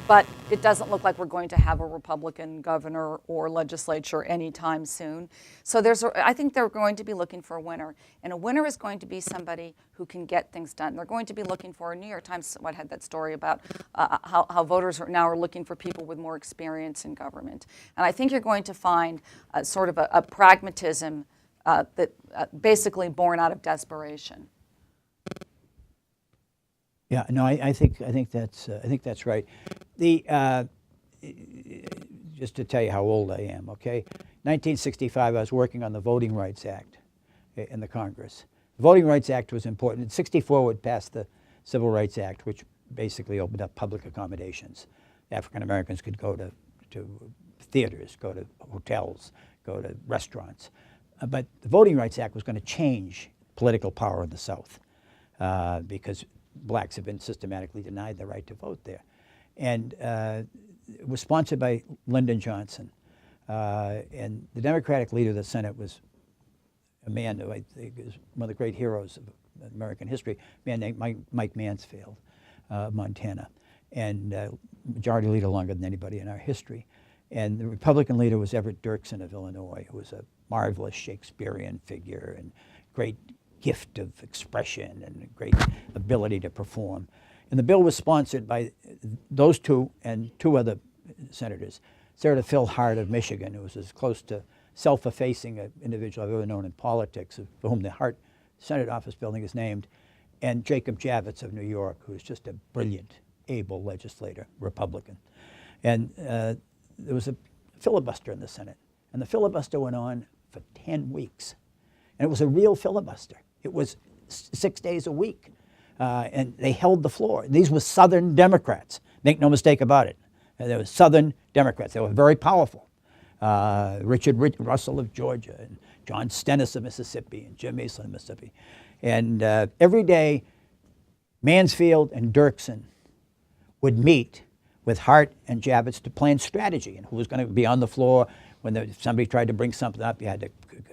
But it doesn't look like we're going to have a Republican governor or legislature anytime soon. So I think they're going to be looking for a winner. And a winner is going to be somebody who can get things done. They're going to be looking for, New York Times had that story about how voters are looking for people with more experience in government. And I think you're going to find sort of a pragmatism that basically born out of desperation. Yeah, no, I think that's right. Just to tell you how old I am, okay? 1965, I was working on the Voting Rights Act in the Congress. The Voting Rights Act was important. In '64, would pass the Civil Rights Act, which basically opened up public accommodations. African Americans could go to theaters, go to hotels, go to restaurants. But the Voting Rights Act was going to change political power in the South because blacks have been systematically denied the right to vote there. And it was sponsored by Lyndon Johnson. And the Democratic leader of the Senate was a man who I think is one of the great heroes of American history, a man named Mike Mansfield, Montana, and majority leader longer than anybody in our history. And the Republican leader was Everett Dirksen of Illinois, who was a marvelous Shakespearean figure and great gift of expression and a great ability to perform. And the bill was sponsored by those two and 2 other senators. Senator Phil Hart of Michigan, who was as close to self-effacing an individual I've ever known in politics, for whom the Hart Senate office building is named, and Jacob Javits of New York, who is just a brilliant, able legislator, Republican. And there was a filibuster in the Senate, and the filibuster went on for 10 weeks. And it was a real filibuster. It was 6 days a week, and they held the floor. These were Southern Democrats. Make no mistake about it. They were Southern Democrats. They were very powerful. Richard Russell of Georgia, and John Stennis of Mississippi, and Jim Mason of Mississippi. And every day, Mansfield and Dirksen would meet with Hart and Javits to plan strategy and who was going to be on the floor. When somebody tried to bring something up, you had to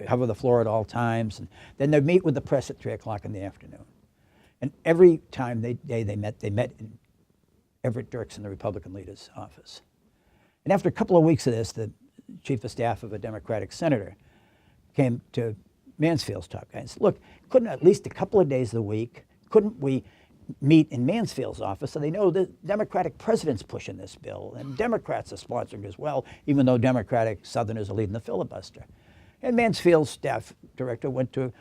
cover the floor at all times. And then they'd meet with the press at 3 o'clock in the afternoon. And every time they met in Everett Dirksen, the Republican leader's office. And after a couple of weeks of this, the chief of staff of a Democratic senator came to Mansfield's talk and said, look, couldn't at least a couple of days of the week, couldn't we meet in Mansfield's office so they know the Democratic president's pushing this bill and Democrats are sponsoring it as well, even though Democratic Southerners are leading the filibuster. And Mansfield's staff director went to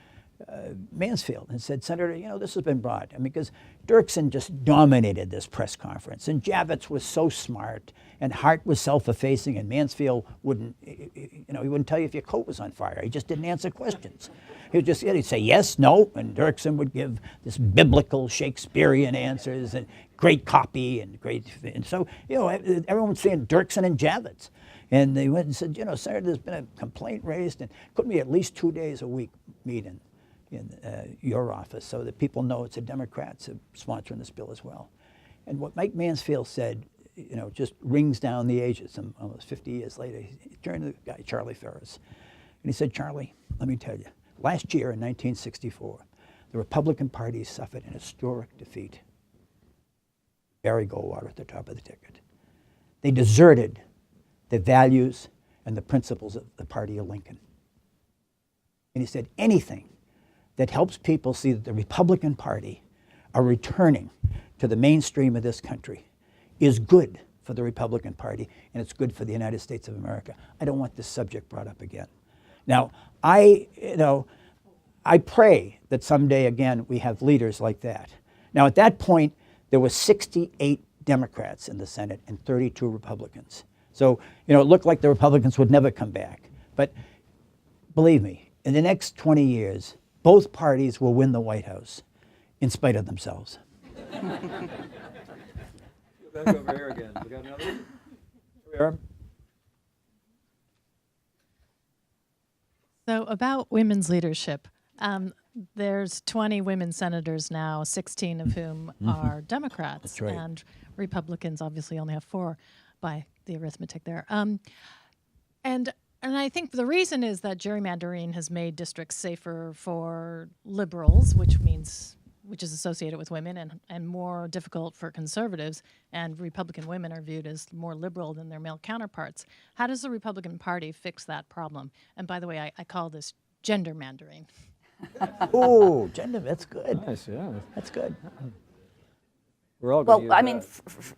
Mansfield and said, Senator, this has been brought. I mean, because Dirksen just dominated this press conference, and Javits was so smart, and Hart was self-effacing, and Mansfield wouldn't, he wouldn't tell you if your coat was on fire. He just didn't answer questions. He'd say yes, no, and Dirksen would give this biblical Shakespearean answers and great copy and so everyone was saying Dirksen and Javits, and they went and said, Senator, there's been a complaint raised, and couldn't we at least 2 days a week meet in your office so that people know it's the Democrats who are sponsoring this bill as well. And what Mike Mansfield said, just rings down the ages. Almost 50 years later, he turned to the guy, Charlie Ferris, and he said, Charlie, let me tell you, last year in 1964, the Republican Party suffered an historic defeat. Barry Goldwater at the top of the ticket. They deserted the values and the principles of the party of Lincoln. And he said, anything that helps people see that the Republican Party are returning to the mainstream of this country is good for the Republican Party, and it's good for the United States of America. I don't want this subject brought up again. Now, I pray that someday again we have leaders like that. Now, at that point, there were 68 Democrats in the Senate and 32 Republicans. So, it looked like the Republicans would never come back. But believe me, in the next 20 years, both parties will win the White House in spite of themselves. Back over here again. We got another one? Here we are. So about women's leadership, there's 20 women senators now, 16 of whom are Democrats. That's right. And Republicans obviously only have 4 by the arithmetic there. And I think the reason is that gerrymandering has made districts safer for liberals, which is associated with women, and more difficult for conservatives. And Republican women are viewed as more liberal than their male counterparts. How does the Republican Party fix that problem? And by the way, I call this gendermandering. Oh, gender, that's good. Nice, yeah. That's good. We're all going to Well, use I mean, that.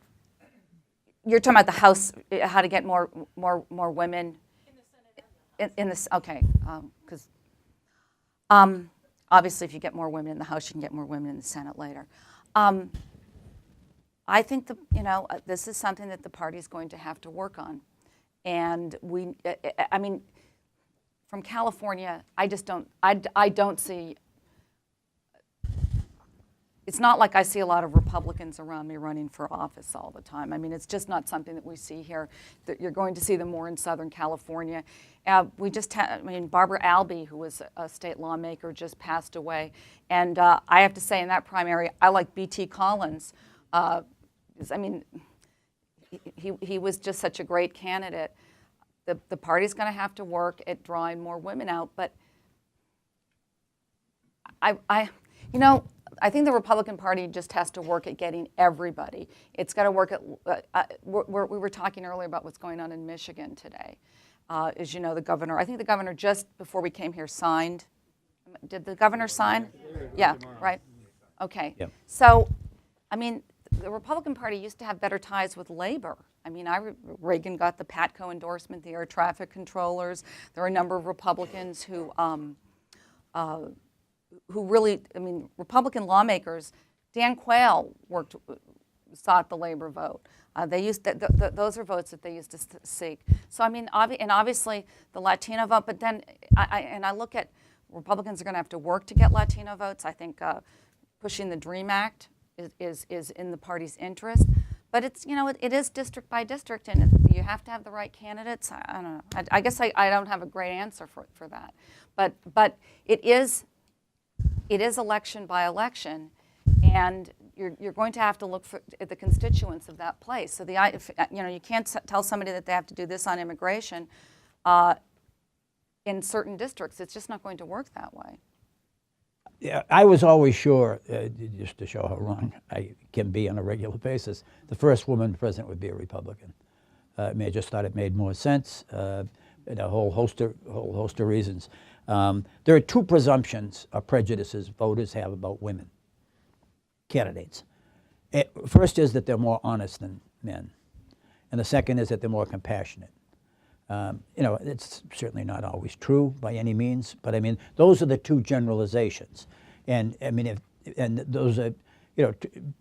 you're talking about the House, how to get more women in this. Okay, because obviously, if you get more women in the House, you can get more women in the Senate later. I think this is something that the party is going to have to work on, and I mean, from California, I just don't. I don't see. It's not like I see a lot of Republicans around me running for office all the time. I mean, it's just not something that we see here. That you're going to see them more in Southern California. We just had, Barbara Albee, who was a state lawmaker, just passed away. And I have to say, in that primary, I like B.T. Collins. He was just such a great candidate. The party's going to have to work at drawing more women out. But I think the Republican Party just has to work at getting everybody. It's got to work at, we were talking earlier about what's going on in Michigan today. As you know, the governor, I think the governor just before we came here signed. Did the governor sign? Yeah, right. Okay. Yep. So, the Republican Party used to have better ties with labor. Reagan got the PATCO endorsement, the air traffic controllers. There are a number of Republicans who really, Republican lawmakers, Dan Quayle sought the labor vote. They used those are votes that they used to seek. So obviously the Latino vote, but then I look at Republicans are going to have to work to get Latino votes. I think pushing the DREAM Act is in the party's interest. But it's it is district by district, and you have to have the right candidates. I don't know. I guess I don't have a great answer for that. But it is election by election, and you're going to have to look at the constituents of that place. So you can't tell somebody that they have to do this on immigration in certain districts. It's just not going to work that way. Yeah, I was always sure, just to show how wrong I can be on a regular basis, the first woman president would be a Republican. I just thought it made more sense, and a whole host of reasons. There are 2 presumptions or prejudices voters have about women candidates. First is that they're more honest than men, and the second is that they're more compassionate. It's certainly not always true by any means, but those are the 2 generalizations. And those are,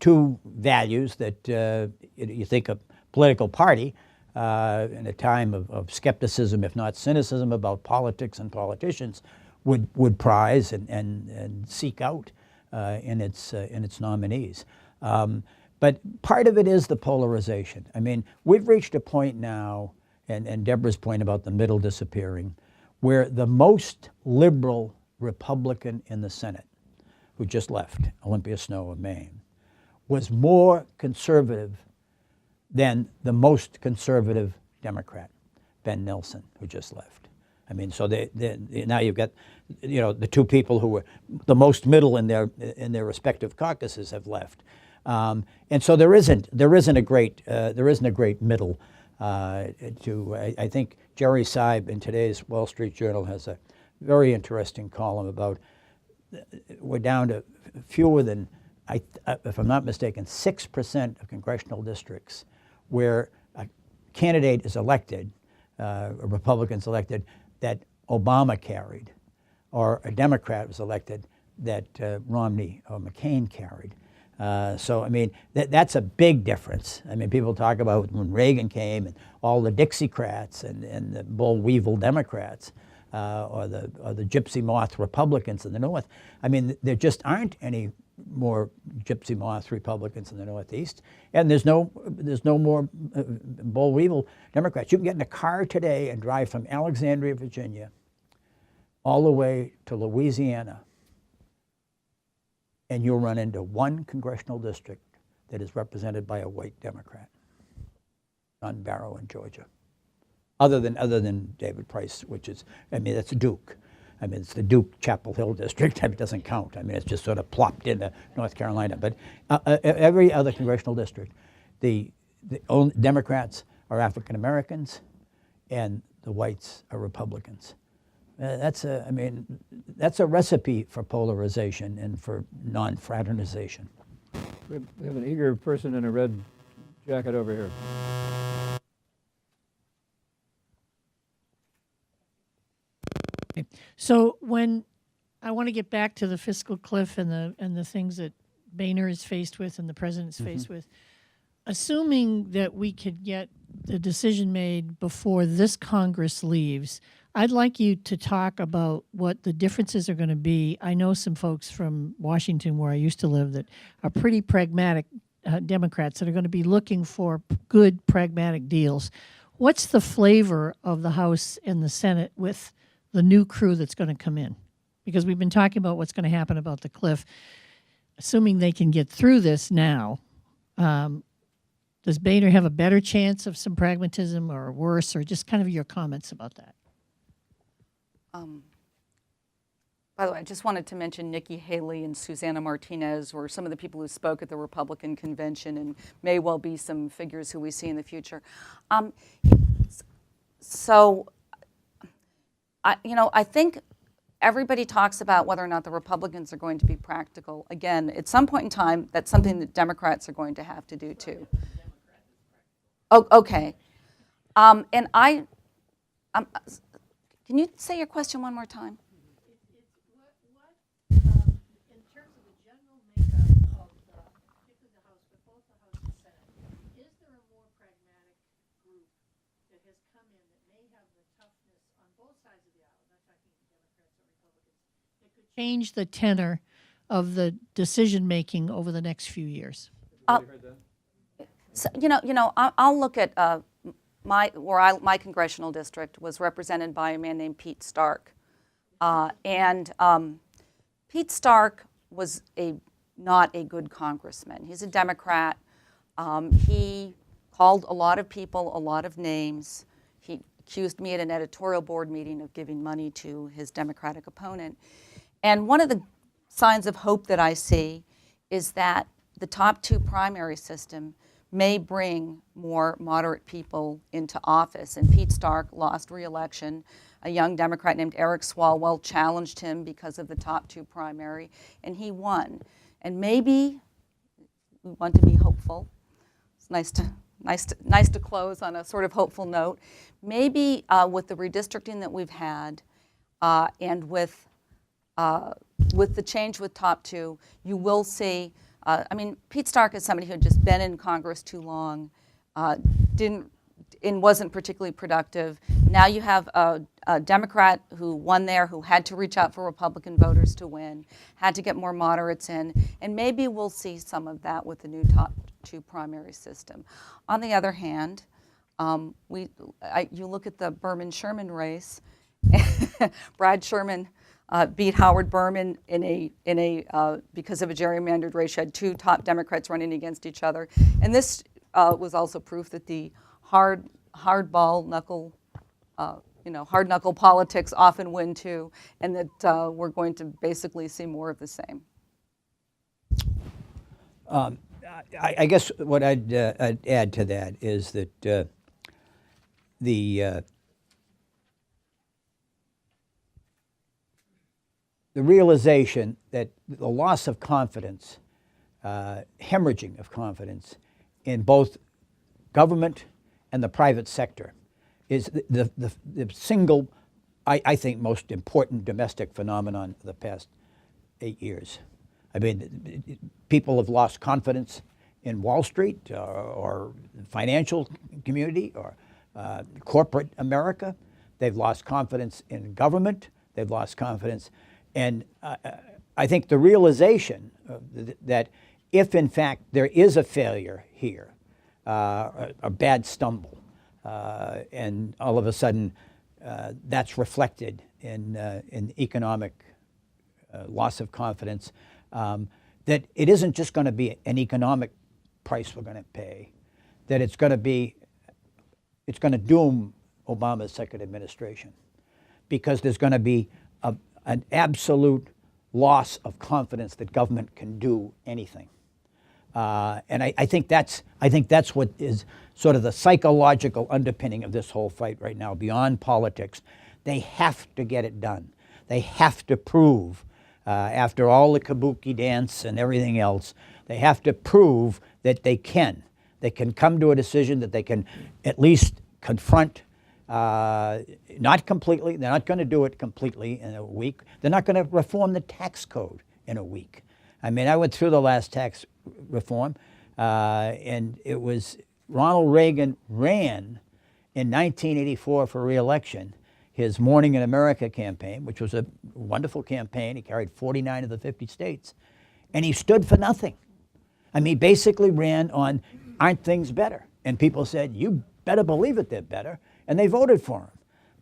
two values that you think a political party in a time of skepticism, if not cynicism, about politics and politicians would prize and seek out in its nominees. But part of it is the polarization. I mean, we've reached a point now, and Debra's point about the middle disappearing, where the most liberal Republican in the Senate, who just left, Olympia Snowe of Maine, was more conservative than the most conservative Democrat, Ben Nelson, who just left. I mean, so now you've got, the two people who were the most middle in their respective caucuses have left, and so there isn't a great middle. I think Jerry Seib in today's Wall Street Journal has a very interesting column about we're down to fewer than, if I'm not mistaken, 6% of congressional districts where a candidate is elected, a Republican's elected, that Obama carried, or a Democrat was elected that Romney or McCain carried. So, I mean, that's a big difference. I mean, people talk about when Reagan came and all the Dixiecrats and the Bull Weevil Democrats or the Gypsy Moth Republicans in the North. I mean, there just aren't any more Gypsy Moth Republicans in the Northeast, and there's no more Bull Weevil Democrats. You can get in a car today and drive from Alexandria, Virginia, all the way to Louisiana, and you'll run into one congressional district that is represented by a white Democrat, John Barrow in Georgia. Other than David Price, which is, I mean, that's Duke. I mean, it's the Duke Chapel Hill district. It doesn't count. I mean, it's just sort of plopped into North Carolina. But every other congressional district, the Democrats are African Americans, and the whites are Republicans. That's a recipe for polarization and for non-fraternization. We have an eager person in a red jacket over here. So when I want to get back to the fiscal cliff and the things that Boehner is faced with and the president's faced with, assuming that we could get the decision made before this Congress leaves, I'd like you to talk about what the differences are going to be. I know some folks from Washington, where I used to live, that are pretty pragmatic Democrats that are going to be looking for good, pragmatic deals. What's the flavor of the House and the Senate with the new crew that's going to come in? Because we've been talking about what's going to happen about the cliff. Assuming they can get through this now, does Boehner have a better chance of some pragmatism or worse, or just kind of your comments about that? By the way, I just wanted to mention Nikki Haley and Susanna Martinez were some of the people who spoke at the Republican convention and may well be some figures who we see in the future. I think everybody talks about whether or not the Republicans are going to be practical. Again, at some point in time, that's something that Democrats are going to have to do too. Oh, okay. Can you say your question one more time? In terms of the general makeup of particularly the House, but both the House and Senate, is there a more pragmatic group that has come in that may have the toughness on both sides of the aisle, I'm not talking Democrats or Republicans, that could change the tenor of the decision making over the next few years? So, I'll look at my congressional district was represented by a man named Pete Stark, and Pete Stark was not a good congressman. He's a Democrat. He called a lot of people a lot of names. He accused me at an editorial board meeting of giving money to his Democratic opponent. And one of the signs of hope that I see is that the top two primary system may bring more moderate people into office. And Pete Stark lost re-election. A young Democrat named Eric Swalwell challenged him because of the top two primary, and he won. And maybe we want to be hopeful. It's nice to close on a sort of hopeful note. Maybe with the redistricting that we've had, and with the change with top two, you will see I mean, Pete Stark is somebody who had just been in Congress too long, wasn't particularly productive. Now you have a Democrat who won there, who had to reach out for Republican voters to win, had to get more moderates in, and maybe we'll see some of that with the new top two primary system. On the other hand, you look at the Berman-Sherman race. Brad Sherman beat Howard Berman because of a gerrymandered race. You had two top Democrats running against each other, and this was also proof that the hard knuckle politics often win too, and that we're going to basically see more of the same. I guess what I'd add to that is that the realization that the loss of confidence, hemorrhaging of confidence in both government and the private sector is the single, I think, most important domestic phenomenon of the past 8 years. I mean, people have lost confidence in Wall Street or the financial community or corporate America. They've lost confidence in government. They've lost confidence. And I think the realization that if, in fact, there is a failure here, a bad stumble, and all of a sudden that's reflected in economic loss of confidence, that it isn't just going to be an economic price we're going to pay, that it's going to doom Obama's second administration, because there's going to be an absolute loss of confidence that government can do anything. And I think that's what is sort of the psychological underpinning of this whole fight right now, beyond politics. They have to get it done. They have to prove, after all the kabuki dance and everything else, they have to prove that they can. They can come to a decision that they can at least confront. Not completely. They're not going to do it completely in a week. They're not going to reform the tax code in a week. I mean, I went through the last tax reform, and it was Ronald Reagan ran in 1984 for re-election, his Morning in America campaign, which was a wonderful campaign. He carried 49 of the 50 states, and he stood for nothing. I mean, basically ran on, aren't things better? And people said, you better believe it, they're better. And they voted for him.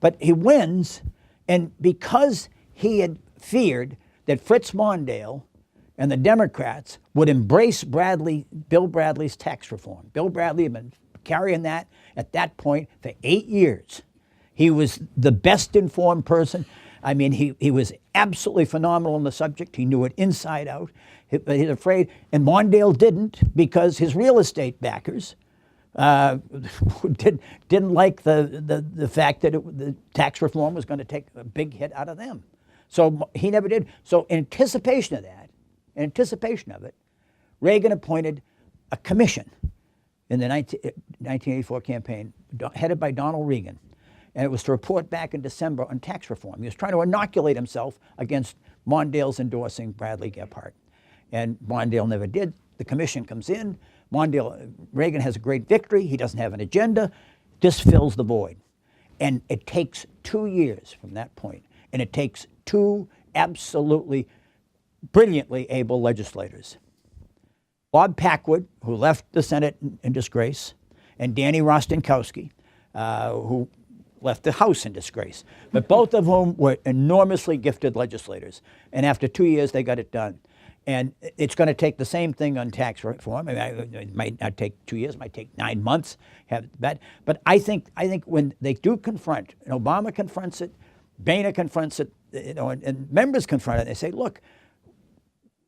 But he wins, and because he had feared that Fritz Mondale and the Democrats would embrace Bill Bradley's tax reform. Bill Bradley had been carrying that at that point for 8 years. He was the best informed person. I mean, he was absolutely phenomenal on the subject. He knew it inside out. But he's afraid, and Mondale didn't, because his real estate backers didn't like the fact that the tax reform was going to take a big hit out of them. So he never did. So in anticipation of it, Reagan appointed a commission in the 1984 campaign, headed by Donald Regan. And it was to report back in December on tax reform. He was trying to inoculate himself against Mondale's endorsing Bradley Gephardt. And Mondale never did. The commission comes in. Reagan has a great victory. He doesn't have an agenda. This fills the void. And it takes 2 years from that point. And it takes two absolutely brilliantly able legislators. Bob Packwood, who left the Senate in disgrace, and Danny Rostenkowski, who left the House in disgrace. But both of whom were enormously gifted legislators. And after 2 years, they got it done. And it's going to take the same thing on tax reform. I mean, it might not take 2 years, it might take 9 months. But I think when they do confront, and Obama confronts it, Boehner confronts it, and members confront it, they say, look,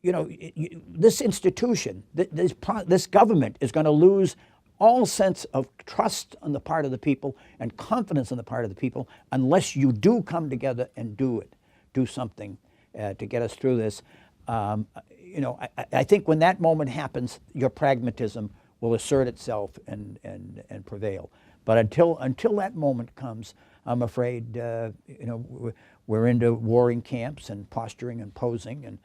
this institution, this government is going to lose all sense of trust on the part of the people and confidence on the part of the people unless you do come together and do something to get us through this. I think when that moment happens, your pragmatism will assert itself and prevail. But until that moment comes, I'm afraid we're into warring camps and posturing and posing,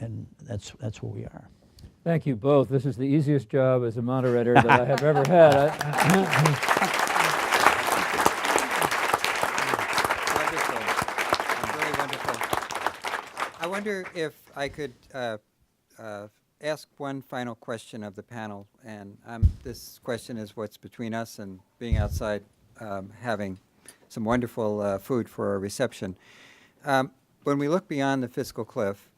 and that's where we are. Thank you both. This is the easiest job as a moderator that I have ever had. Wonderful. Really wonderful. I wonder if I could ask one final question of the panel, and this question is what's between us and being outside having some wonderful food for our reception. When we look beyond the fiscal cliff,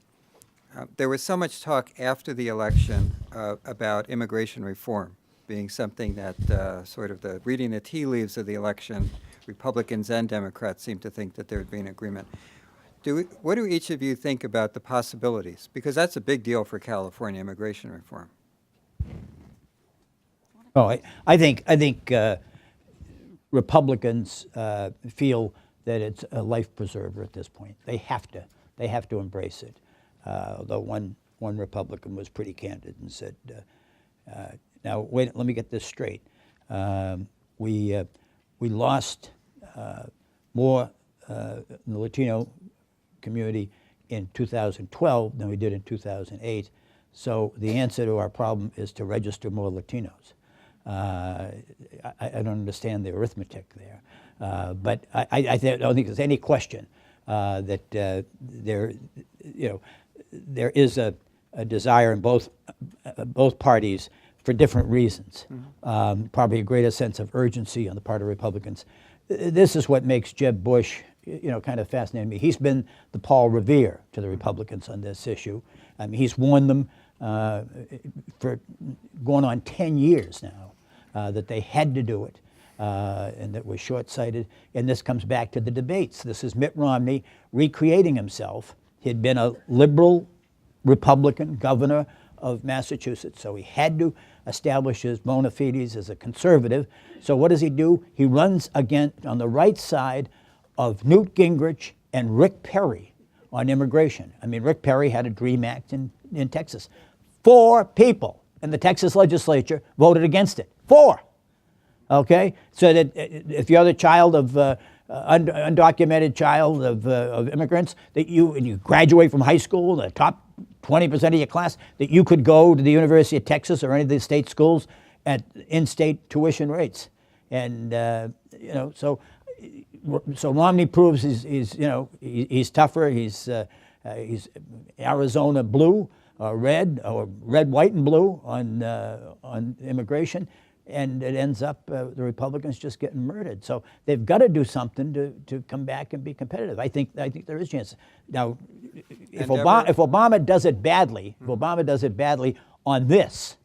there was so much talk after the election about immigration reform being something that sort of reading the tea leaves of the election, Republicans and Democrats seem to think that there would be an agreement. What do each of you think about the possibilities? Because that's a big deal for California immigration reform. Oh, I think Republicans feel that it's a life preserver at this point. They have to embrace it. Although one Republican was pretty candid and said, "Now wait, let me get this straight. We lost more in the Latino community in 2012 than we did in 2008. So the answer to our problem is to register more Latinos." I don't understand the arithmetic there, but I don't think there's any question that there is a desire in both parties for different reasons. Probably a greater sense of urgency on the part of Republicans. This is what makes Jeb Bush, kind of fascinating me. He's been the Paul Revere to the Republicans on this issue. I mean, he's warned them for going on 10 years now that they had to do it and that was short-sighted. And this comes back to the debates. This is Mitt Romney recreating himself. He'd been a liberal Republican governor of Massachusetts, so he had to establish his bona fides as a conservative. So what does he do? He runs against, on the right side of Newt Gingrich and Rick Perry on immigration. I mean, Rick Perry had a DREAM Act in Texas. 4 people in the Texas legislature voted against it. 4. Okay? So that if you're the child of undocumented child of immigrants, that you graduate from high school, the top 20% of your class, that you could go to the University of Texas or any of the state schools at in-state tuition rates. And so Romney proves he's tougher. He's Arizona blue, red, white, and blue on immigration. And it ends up the Republicans just getting murdered. So they've got to do something to come back and be competitive. I think there is a chance. Now, if Obama does it badly, on this,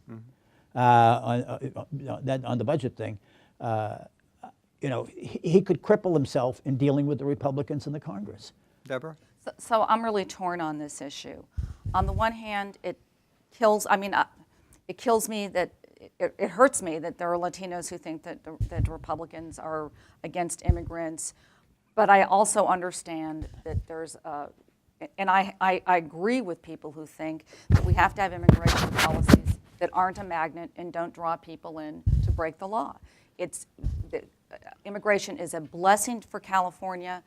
on the budget thing, he could cripple himself in dealing with the Republicans in the Congress. Deborah? So I'm really torn on this issue. On the one hand, it kills me that it hurts me that there are Latinos who think that Republicans are against immigrants, but I also understand that there's and I agree with people who think that we have to have immigration policies that aren't a magnet and don't draw people in to break the law. Immigration is a blessing for California,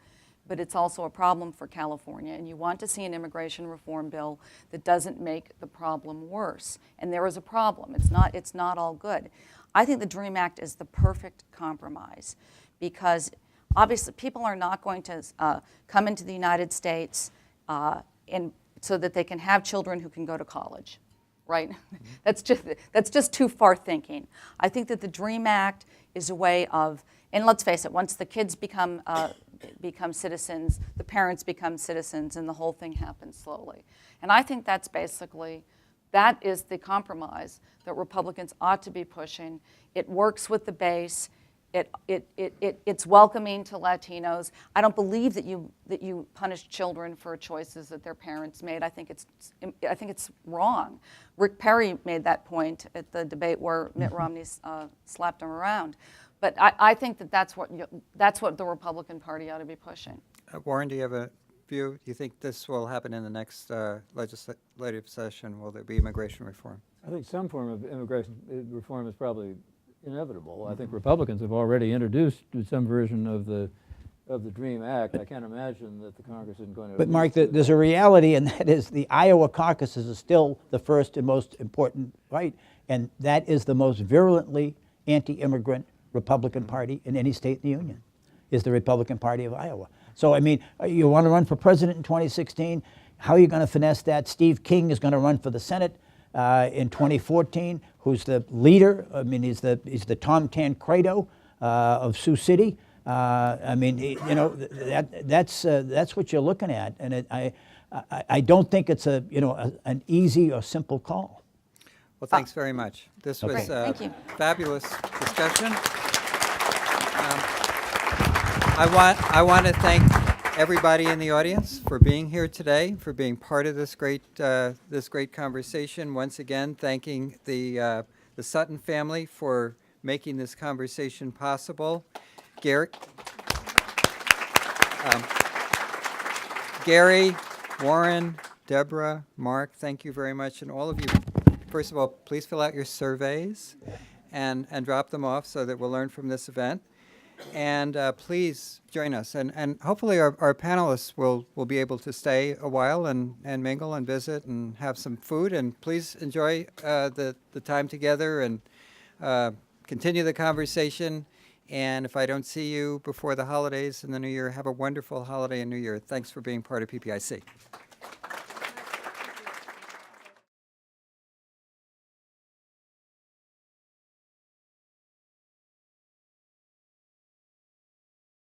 but it's also a problem for California. And you want to see an immigration reform bill that doesn't make the problem worse. And there is a problem. It's not all good. I think the DREAM Act is the perfect compromise because obviously people are not going to come into the United States so that they can have children who can go to college, right? That's just too far thinking. I think that the DREAM Act is a way of, and let's face it, once the kids become citizens, the parents become citizens, and the whole thing happens slowly. And I think that is the compromise that Republicans ought to be pushing. It works with the base. It's welcoming to Latinos. I don't believe that you punish children for choices that their parents made. I think it's wrong. Rick Perry made that point at the debate where Mitt Romney slapped him around. But I think that's what the Republican Party ought to be pushing. Warren, do you have a view? Do you think this will happen in the next legislative session? Will there be immigration reform? I think some form of immigration reform is probably inevitable. I think Republicans have already introduced some version of the of the DREAM Act, I can't imagine that the Congress isn't going to. But Mark, there's a reality, and that is the Iowa caucuses is still the first and most important fight, and that is the most virulently anti-immigrant Republican Party in any state in the Union, is the Republican Party of Iowa. So, I mean, you want to run for president in 2016, how are you going to finesse that? Steve King is going to run for the Senate in 2014, who's the leader. I mean, he's the Tom Tancredo of Sioux City. I mean, you know, that's what you're looking at, and I don't think it's an easy or simple call. Well, thanks very much. This was Great, a thank you. fabulous discussion. I want to thank everybody in the audience for being here today, for being part of this great conversation. Once again, thanking the Sutton family for making this conversation possible. Gary, Warren, Debra, Mark, thank you very much, and all of you. First of all, please fill out your surveys and drop them off so that we'll learn from this event. And please join us. And hopefully our panelists will be able to stay a while and mingle and visit and have some food. And please enjoy the time together and continue the conversation. And if I don't see you before the holidays and the New Year, have a wonderful holiday and New Year. Thanks for being part of PPIC.